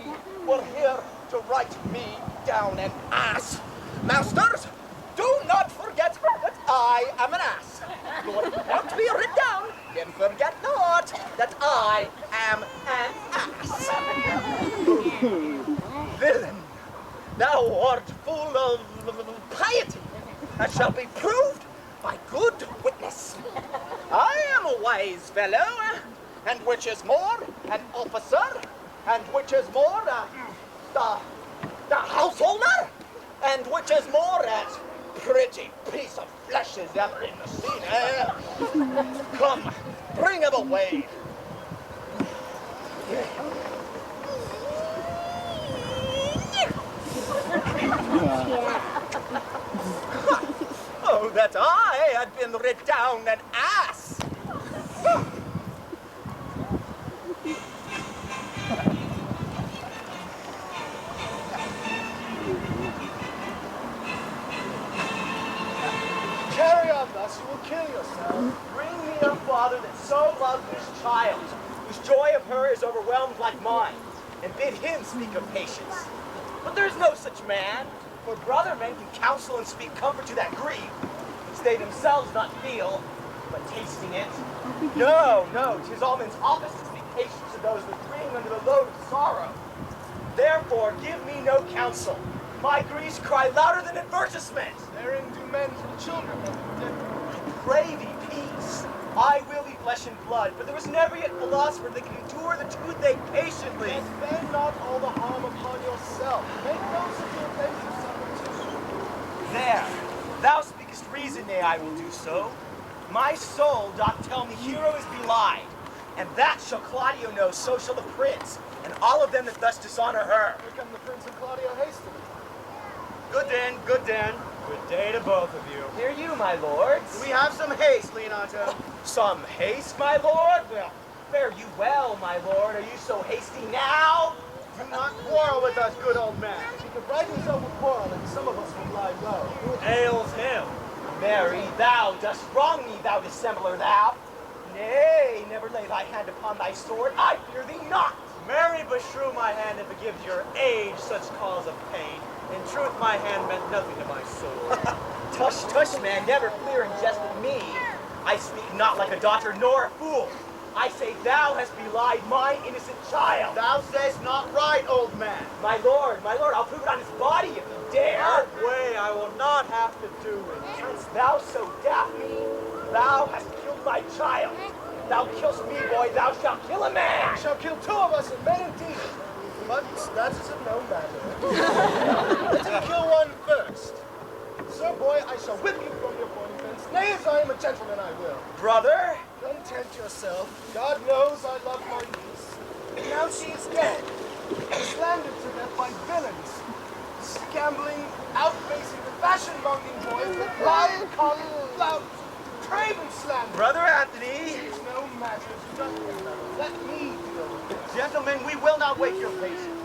[SPEAKER 6] were here to write me down an ass. Masters, do not forget that I am an ass. Though it want to be written down, then forget not that I am an ass. Villain, thou art full of piety, and shall be proved by good witness. I am a wise fellow, and which is more, an officer, and which is more, the householder, and which is more, as pretty piece of flesh as ever in the scene. Come, bring him away. Oh, that I had been writ down an ass.
[SPEAKER 8] Carry on thus, you will kill yourself.
[SPEAKER 2] Bring me a father that so loves his child, whose joy of her is overwhelmed like mine, and bid him speak of patience. But there is no such man, for brother men can counsel and speak comfort to that grief, which they themselves not feel, but tasting it. No, 'tis all men's office to speak patience to those that bring under the load of sorrow. Therefore, give me no counsel. My griefs cry louder than advertisement.
[SPEAKER 8] Therein do men from children
[SPEAKER 2] Pray thee, peace. I will eat flesh and blood, but there was never yet philosopher that can endure the toothache patiently.
[SPEAKER 8] Expend not all the harm upon yourself. Make no severe offense of suffer.
[SPEAKER 2] There, thou speakest reason, nay, I will do so. My soul doth tell me hero is belied. And that shall Claudio know, so shall the prince, and all of them that thus dishonor her.
[SPEAKER 8] Here come the prince and Claudio hastily.
[SPEAKER 2] Good den, good den.
[SPEAKER 8] Good day to both of you.
[SPEAKER 2] Hear you, my lords.
[SPEAKER 8] We have some haste, Leonato.
[SPEAKER 2] Some haste, my lord? Well, fare you well, my lord. Are you so hasty now?
[SPEAKER 8] Do not quarrel with us, good old man. He could right himself a quarrel, and some of us will lie low. Who ails him?
[SPEAKER 2] Mary, thou dost wrong me, thou dissembler, thou. Nay, never lay thy hand upon thy sword. I fear thee not.
[SPEAKER 8] Mary, beshrew my hand and forgive your age such cause of pain. In truth, my hand meant nothing to my sword.
[SPEAKER 2] Tush, tush, man, never fleer in jest with me. I speak not like a daughter nor a fool. I say thou hast belied mine innocent child.
[SPEAKER 8] Thou sayest not right, old man.
[SPEAKER 2] My lord, I'll prove it on his body if you dare.
[SPEAKER 8] That way I will not have to do it.
[SPEAKER 2] Canst thou so daff me? Thou hast killed my child. Thou killst me, boy, thou shalt kill a man.
[SPEAKER 8] I shall kill two of us, and men indeed. But that is of no matter. Let him kill one first. Sir boy, I shall whip you from your pony fence. Nay, as I am a gentleman, I will.
[SPEAKER 2] Brother?
[SPEAKER 8] Content yourself. God knows I love my niece. Now she is dead, slandered to death by villains, scambling, outfacing, fashion-monging boys that lie and call loud, craven slander.
[SPEAKER 2] Brother Anthony.
[SPEAKER 8] It's no matter. Let me deal with it.
[SPEAKER 2] Gentlemen, we will not wait your patience.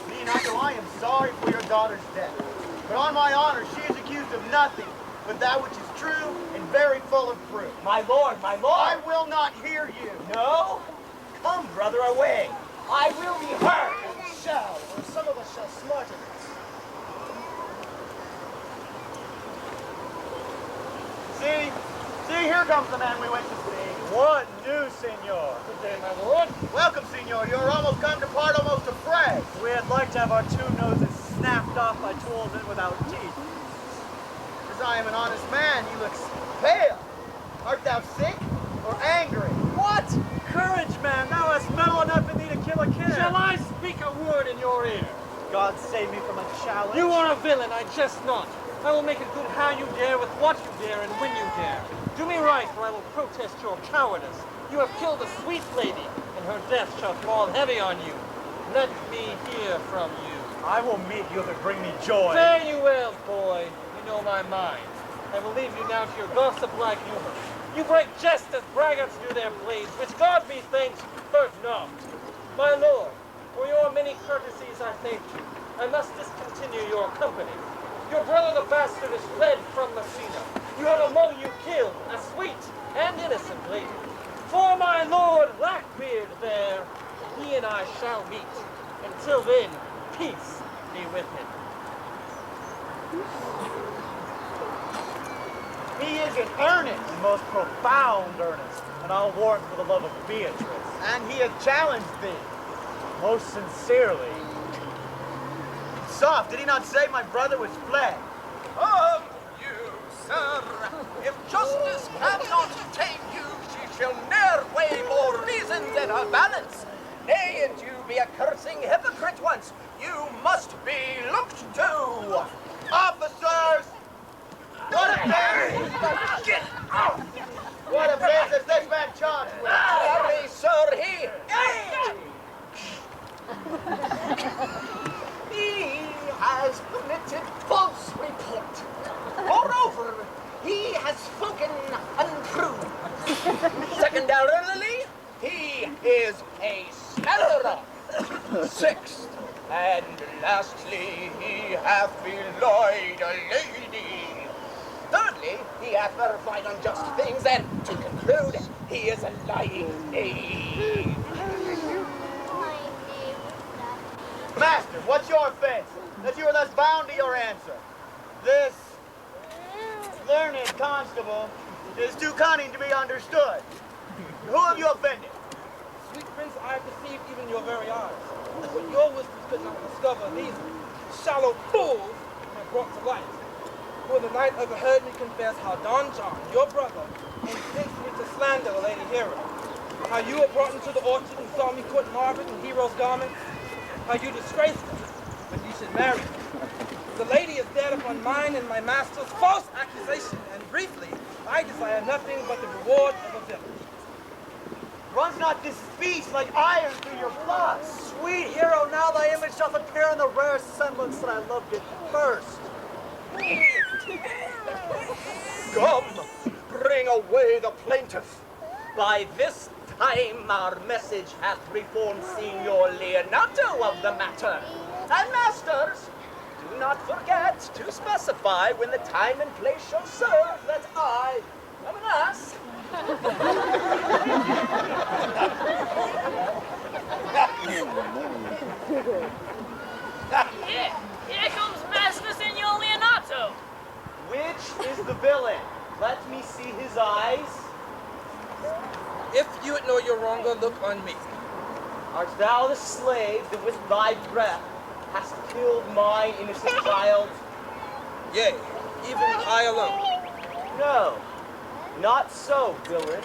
[SPEAKER 2] Leonato, I am sorry for your daughter's death. But on my honor, she is accused of nothing but that which is true and very full of proof. My lord, my lord!
[SPEAKER 8] I will not hear you.
[SPEAKER 2] No? Come, brother, away. I will be heard.
[SPEAKER 8] Shall, or some of us shall smart at it. See, here comes the man we went to see. What news, senor? Good day, my lord. Welcome, senor. You're almost come to part almost a fray. We'd like to have our two noses snapped off by tools and without teeth. As I am an honest man, you look pale. Art thou sick or angry? What? Courage, man. Thou hast mettle enough in thee to kill a kid. Shall I speak a word in your ear? God save me from a challenge. You are a villain, I jest not. I will make it good how you dare, with what you dare, and when you dare. Do me right, or I will protest your cowardice. You have killed a sweet lady, and her death shall fall heavy on you. Let me hear from you. I will meet you if it bring me joy. Fare you well, boy. You know my mind. I will leave you now to your gossip-like humor. You break jest as braggarts do their blades, which God be thanked, hurt not. My lord, for your many courtesies I thank you. I must discontinue your company. Your brother the bastard is fled from Messina. You have among you killed a sweet and innocent lady. For my lord Blackbeard there, he and I shall meet. Until then, peace be with him. He is in earnest, most profound earnest, and I'll warrant for the love of Beatrice. And he has challenged thee. Most sincerely.
[SPEAKER 2] Soft, did he not say my brother was fled?
[SPEAKER 12] Oh, you, sir, if justice cannot tame you, she shall ne'er weigh more reason than her balance. Nay, and you be a cursing hypocrite once, you must be looked to.
[SPEAKER 2] Officers! What offense? Get out! What offense is this man charged with?
[SPEAKER 12] Sorry, sir, he has committed false report. Moreover, he has spoken untrue. Secondarily, he is a slanderer. Sixth, and lastly, he hath belied a lady. Thirdly, he hath verified unjust things, and to conclude, he is a lying knave.
[SPEAKER 2] Master, what's your offense? That you are thus bound to your answer. This learned constable is too cunning to be understood. Who have you offended?
[SPEAKER 9] Sweet prince, I have deceived even your very eyes. What your whispers could not discover, these shallow fools have brought to light. For the night overheard me confess how Don John, your brother, incensed me to slander the lady hero. How you were brought into the orchard and saw me court Margaret in hero's garments. How you disgraced her, but you should marry her. The lady is dead upon mine and my master's false accusation, and briefly, I desire nothing but the reward of a villain.
[SPEAKER 8] Runs not this beast like iron through your blood?
[SPEAKER 5] Sweet hero, now thy image doth appear in the rare semblance that I loved it first.
[SPEAKER 12] Come, bring away the plaintiff. By this time our message hath reformed Signor Leonato of the matter. And masters, do not forget to specify when the time and place shall serve that I, come and ask.
[SPEAKER 10] Here comes Master Signor Leonato.
[SPEAKER 2] Which is the villain? Let me see his eyes.
[SPEAKER 9] If you know your wronger, look on me.
[SPEAKER 2] Art thou the slave that with thy breath hast killed my innocent child?
[SPEAKER 9] Yea, even I alone.
[SPEAKER 2] No, not so, villain.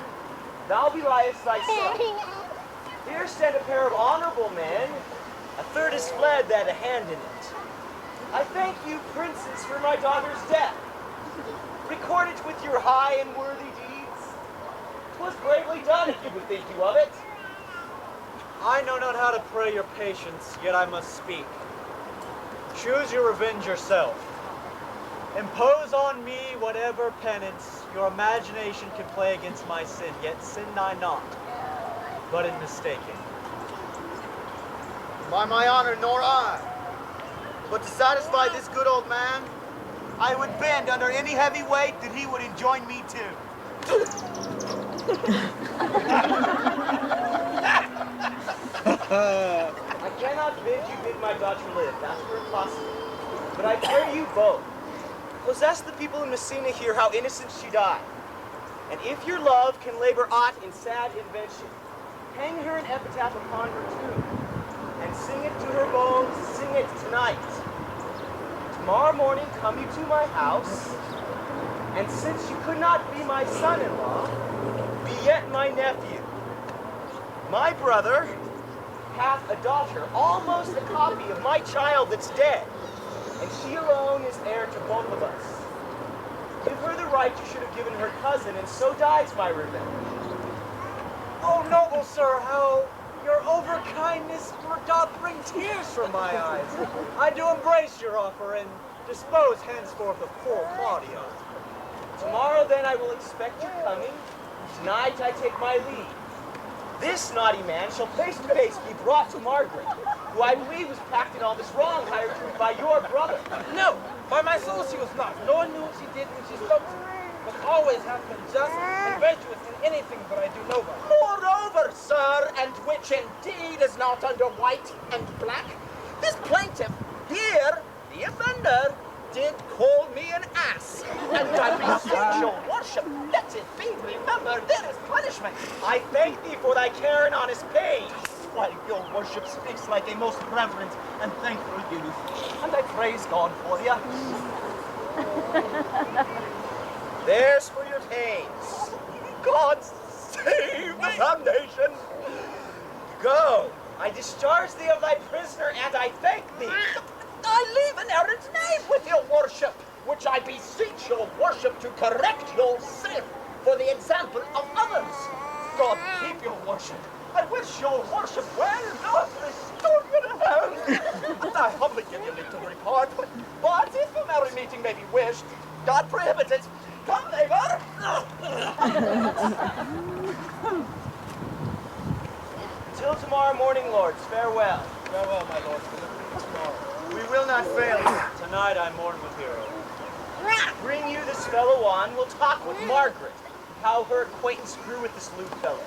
[SPEAKER 2] Thou beliest thyself. Here stand a pair of honorable men. A third is fled that had a hand in it. I thank you, princes, for my daughter's death. Record it with your high and worthy deeds. 'Twas bravely done, if you would think you of it.
[SPEAKER 5] I know not how to pray your patience, yet I must speak. Choose your revenge yourself. Impose on me whatever penance your imagination can play against my sin, yet sin I not, but in mistaking.
[SPEAKER 8] By my honor, nor I. But to satisfy this good old man, I would bend under any heavy weight that he would enjoin me to.
[SPEAKER 2] I cannot bid you bid my daughter live, that's for impossible. But I pray you both, possess the people in Messina here how innocent she died. And if your love can labor aught in sad invention, hang her an epitaph upon her tomb, and sing it to her bones, sing it tonight. Tomorrow morning come you to my house, and since you could not be my son-in-law, be yet my nephew. My brother hath a daughter, almost a copy of my child that's dead, and she alone is heir to both of us. Give her the right you should have given her cousin, and so dies my revenge.
[SPEAKER 5] Oh, noble sir, how your overkindness doth bring tears from my eyes. I do embrace your offer and dispose henceforth of poor Claudia.
[SPEAKER 2] Tomorrow then I will expect your coming. Tonight I take my leave. This naughty man shall face to face be brought to Margaret, who I believe was packed in all this wrong hired to by your brother.
[SPEAKER 9] No, by my soul she was not, nor knew what she did when she spoke to me, but always hath been just and virtuous in anything that I do know by.
[SPEAKER 12] Moreover, sir, and which indeed is not under white and black, this plaintiff here, the offender, did call me an ass. And I beseech your worship, let it be remembered there is punishment.
[SPEAKER 2] I thank thee for thy care and honest pain.
[SPEAKER 12] Why, your worship speaks like a most reverent and thankful youth, and I praise God for you.
[SPEAKER 2] There's for your pains.
[SPEAKER 12] God save the damnation.
[SPEAKER 2] Go. I discharge thee of thy prisoner, and I thank thee.
[SPEAKER 12] I leave an errant name with your worship, which I beseech your worship to correct yourself for the example of others. God keep your worship. I wish your worship well, not restore your hand. I humbly give you leave to report, but if a merry meeting may be wished, God prohibit it. Come, neighbor.
[SPEAKER 2] Till tomorrow morning, lords, farewell.
[SPEAKER 5] Farewell, my lord. Tomorrow.
[SPEAKER 8] We will not fail you.
[SPEAKER 5] Tonight I mourn with hero.
[SPEAKER 2] Bring you this fellow on, we'll talk with Margaret, how her acquaintance grew with this lewd fellow.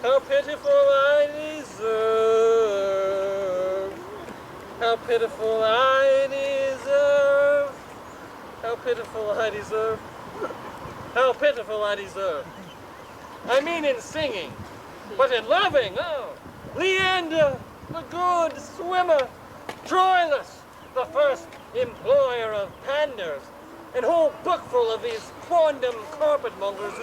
[SPEAKER 9] How pitiful I deserve. How
[SPEAKER 5] how pitiful I deserve. How pitiful I deserve. How pitiful I deserve. I mean in singing, but in loving, oh. Leander, the good swimmer, Troilus, the first employer of panders, and whole bookful of these quondam carpetmongers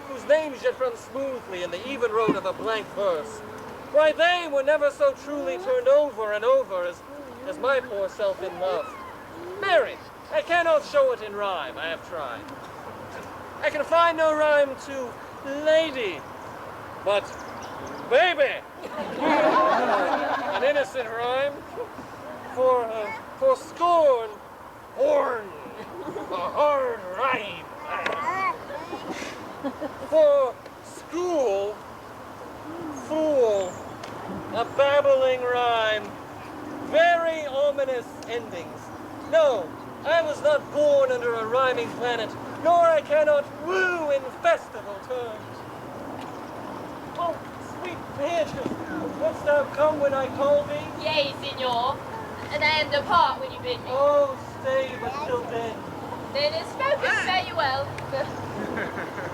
[SPEAKER 5] whose names yet run smoothly in the even road of a blank verse. Why, they were never so truly turned over and over as my poor self in love. Mary, I cannot show it in rhyme, I have tried. I can find no rhyme to lady, but baby. An innocent rhyme for scorn, horn, a hard rhyme. For school, fool, a babbling rhyme, very ominous endings. No, I was not born under a rhyming planet, nor I cannot woo in festival terms. Oh, sweet Beatrice, wouldst thou come when I call thee?
[SPEAKER 3] Yea, signor, and depart when you bid me.
[SPEAKER 5] Oh, stay but till then.
[SPEAKER 3] Then is spoken, fare you well.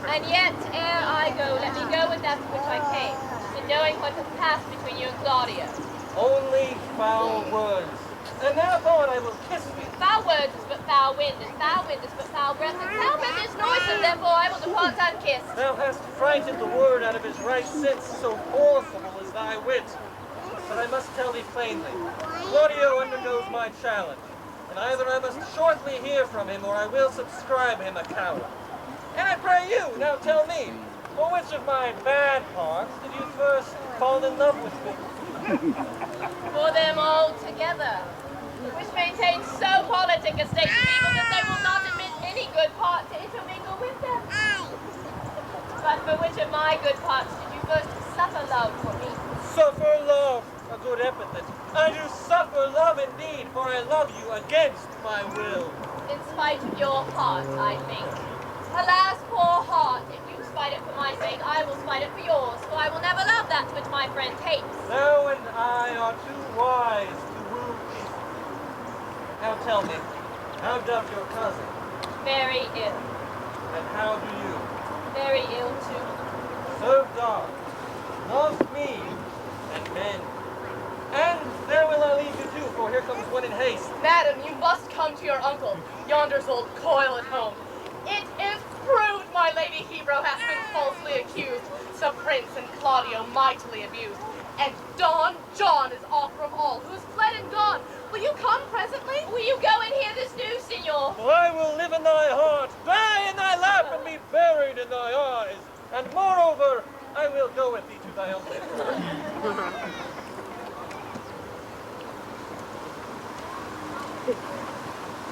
[SPEAKER 3] And yet, ere I go, let me go with that to which I came, and knowing what has passed between you and Claudio.
[SPEAKER 5] Only foul words. And thereupon I will kiss thee.
[SPEAKER 3] Foul words is but foul wind, and foul wind is but foul breath, and foul breath is noisome, therefore I will depart unkissed.
[SPEAKER 5] Thou hast frightened the word out of his right sense, so forcible is thy wit. But I must tell thee plainly, Claudio undergoes my challenge, and either I must shortly hear from him, or I will subscribe him a coward. And I pray you, now tell me, for which of my bad parts did you first fall in love with me?
[SPEAKER 3] For them all together, which maintain so politic a state of evil that they will not admit any good part to intermingle with them. But for which of my good parts did you first suffer love for me?
[SPEAKER 5] Suffer love, a good epithet. I do suffer love indeed, for I love you against my will.
[SPEAKER 3] In spite of your heart, I think. Alas, poor heart, if you spite it for my sake, I will spite it for yours, for I will never love that which my friend hates.
[SPEAKER 5] Thou and I are too wise to woo peace. Now tell me, how doth your cousin?
[SPEAKER 3] Very ill.
[SPEAKER 5] And how do you?
[SPEAKER 3] Very ill, too.
[SPEAKER 5] Serve God, love me, and men. And there will I leave you too, for here comes one in haste.
[SPEAKER 10] Madam, you must come to your uncle, yonder's old coil at home. It is proved my lady Hebrew hath been falsely accused, Sir Prince and Claudio mightily abused, and Don John is off from all, who is fled and gone. Will you come presently?
[SPEAKER 3] Will you go and hear this news, signor?
[SPEAKER 5] For I will live in thy heart, die in thy lap, and be buried in thy eyes. And moreover, I will go with thee to thy uncle.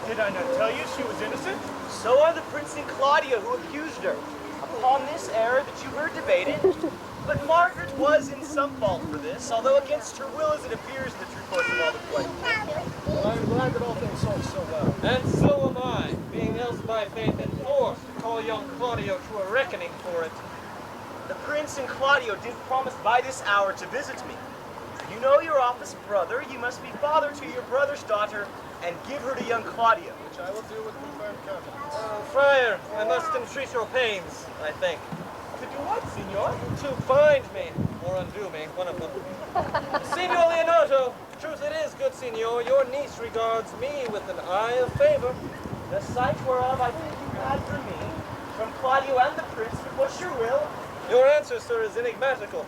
[SPEAKER 8] Did I not tell you she was innocent?
[SPEAKER 2] So are the Prince and Claudia who accused her. Upon this error that you heard debated, but Margaret was in some fault for this, although against her will as it appears in the true course of all the play.
[SPEAKER 8] Well, I'm glad that all things sold so well.
[SPEAKER 5] And so am I, being else by faith enforced to call young Claudio to a reckoning for it.
[SPEAKER 2] The Prince and Claudio did promise by this hour to visit me. You know your office brother, you must be father to your brother's daughter, and give her to young Claudio.
[SPEAKER 8] Which I will do with confirmed confidence.
[SPEAKER 5] Friar, I must entreat your pains, I think.
[SPEAKER 8] To do what, senor?
[SPEAKER 5] To bind me, or undo me, one of them. Signor Leonardo, truth it is, good signor, your niece regards me with an eye of favor.
[SPEAKER 2] The sight whereof I think you had for me, from Claudio and the Prince, but what's your will?
[SPEAKER 5] Your answer, sir, is enigmatical.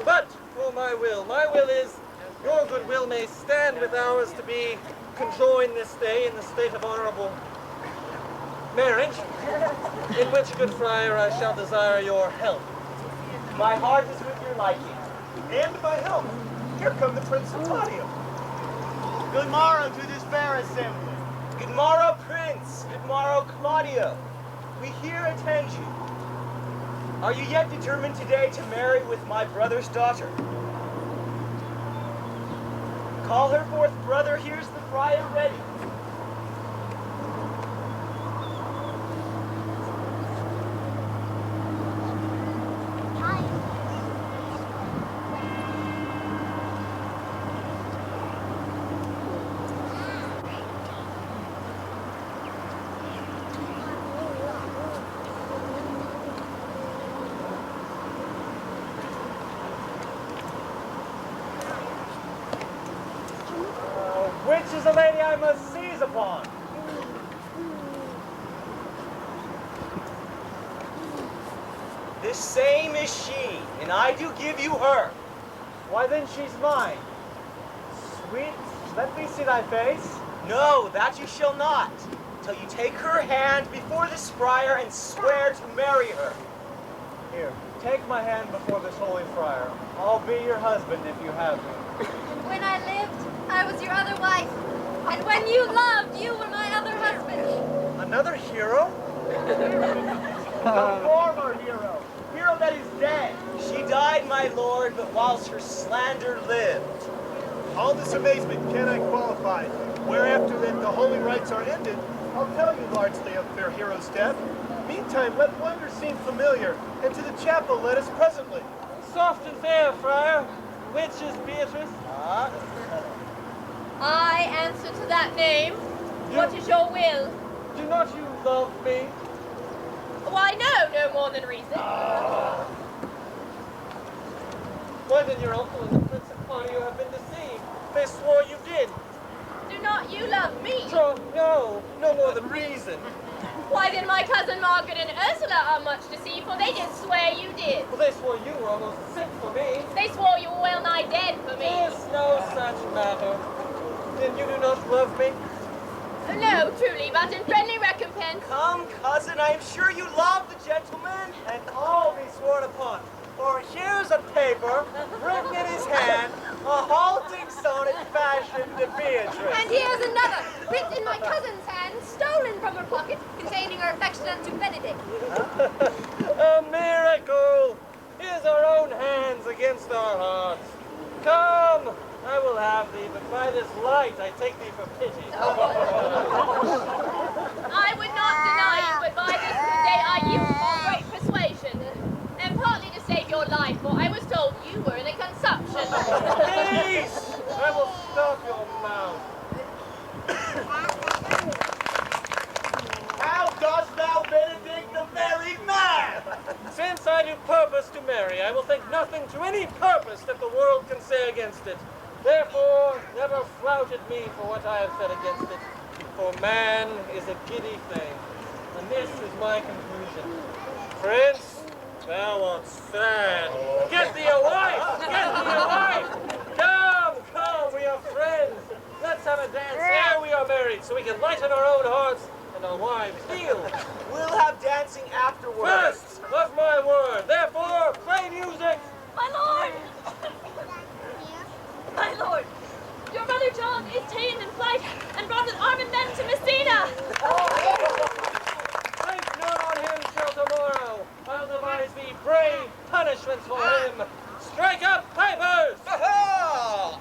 [SPEAKER 5] But, for my will is, your good will may stand with ours to be conjoined this day in the state of honorable marriage, in which, good friar, I shall desire your help.
[SPEAKER 2] My heart is with your liking.
[SPEAKER 8] And my help. Here come the Prince and Claudio.
[SPEAKER 2] Good morrow to this fair assembly. Good morrow, Prince. Good morrow, Claudio. We here attend you. Are you yet determined today to marry with my brother's daughter? Call her forth, brother. Here's the friar ready.
[SPEAKER 8] Which is a lady I must seize upon?
[SPEAKER 2] This same is she, and I do give you her.
[SPEAKER 8] Why then she's mine. Sweet, let me see thy face.
[SPEAKER 2] No, that you shall not, till you take her hand before this friar and swear to marry her.
[SPEAKER 8] Here, take my hand before this holy friar. I'll be your husband if you have me.
[SPEAKER 3] When I lived, I was your other wife. And when you loved, you were my other husband.
[SPEAKER 8] Another hero? The former hero. Hero that is dead.
[SPEAKER 2] She died, my lord, but whilst her slander lived.
[SPEAKER 13] All this amazement can I qualify. Whereafter that the holy rites are ended, I'll tell you largely of their hero's death. Meantime, let wonder seem familiar, and to the chapel let us presently.
[SPEAKER 5] Soft and fair, friar. Which is Beatrice?
[SPEAKER 3] I answer to that name. What is your will?
[SPEAKER 5] Do not you love me?
[SPEAKER 3] Why, no more than reason.
[SPEAKER 5] Why then your uncle and the Prince of Claudio have been deceived. They swore you did.
[SPEAKER 3] Do not you love me?
[SPEAKER 5] So, no more than reason.
[SPEAKER 3] Why then my cousin Margaret and Ursula are much deceived, for they did swear you did.
[SPEAKER 5] Well, they swore you were almost sick for me.
[SPEAKER 3] They swore you were well nigh dead for me.
[SPEAKER 5] It's no such matter. Then you do not love me?
[SPEAKER 3] No, truly, but in friendly recompense.
[SPEAKER 2] Come, cousin, I am sure you love the gentleman.
[SPEAKER 8] And all be sworn upon. For here's a paper, written in his hand, a halting sonnet fashioned to Beatrice.
[SPEAKER 3] And here's another, written in my cousin's hand, stolen from her pocket, containing her affection unto Benedict.
[SPEAKER 5] A miracle! Here's our own hands against our hearts. Come, I will have thee, but by this light I take thee for pity.
[SPEAKER 3] I would not deny you, but by this day I yield all great persuasion, and partly to save your life, for I was told you were in a consumption.
[SPEAKER 5] Peace! I will stop your mouth.
[SPEAKER 13] How dost thou, Benedict, the married man?
[SPEAKER 5] Since I do purpose to marry, I will think nothing to any purpose that the world can say against it. Therefore, never flout at me for what I have said against it. For man is a giddy thing, and this is my conclusion. Prince, thou art sad. Get thee a wife! Get thee a wife! Come, we are friends. Let's have a dance ere we are married, so we can lighten our own hearts and our wives' feel.
[SPEAKER 2] We'll have dancing afterwards.
[SPEAKER 5] First, of my word. Therefore, play music.
[SPEAKER 3] My lord! My lord! Your brother John is ta'en in flight and brought an armed men to Messina!
[SPEAKER 5] Think not on him till tomorrow. I'll devise thee brave punishments for him. Strike up pipers!
[SPEAKER 12] Aha!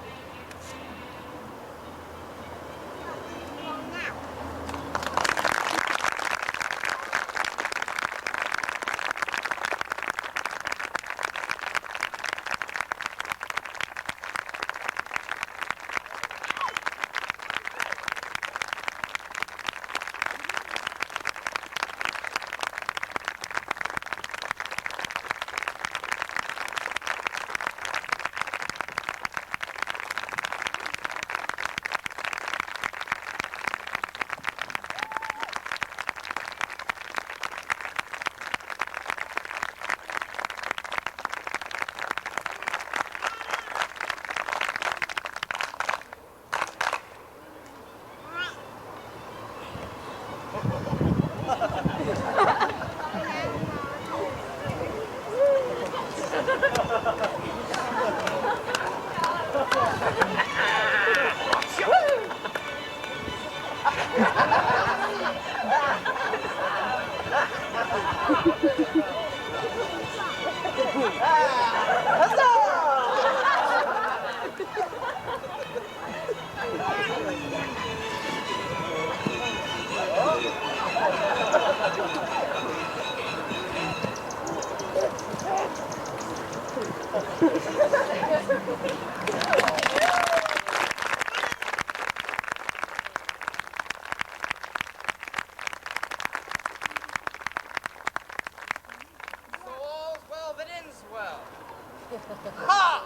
[SPEAKER 6] Ha!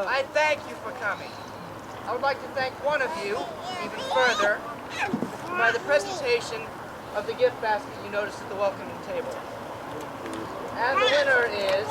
[SPEAKER 6] I thank you for coming. I would like to thank one of you even further by the presentation of the gift basket you noticed at the welcoming table. And the winner is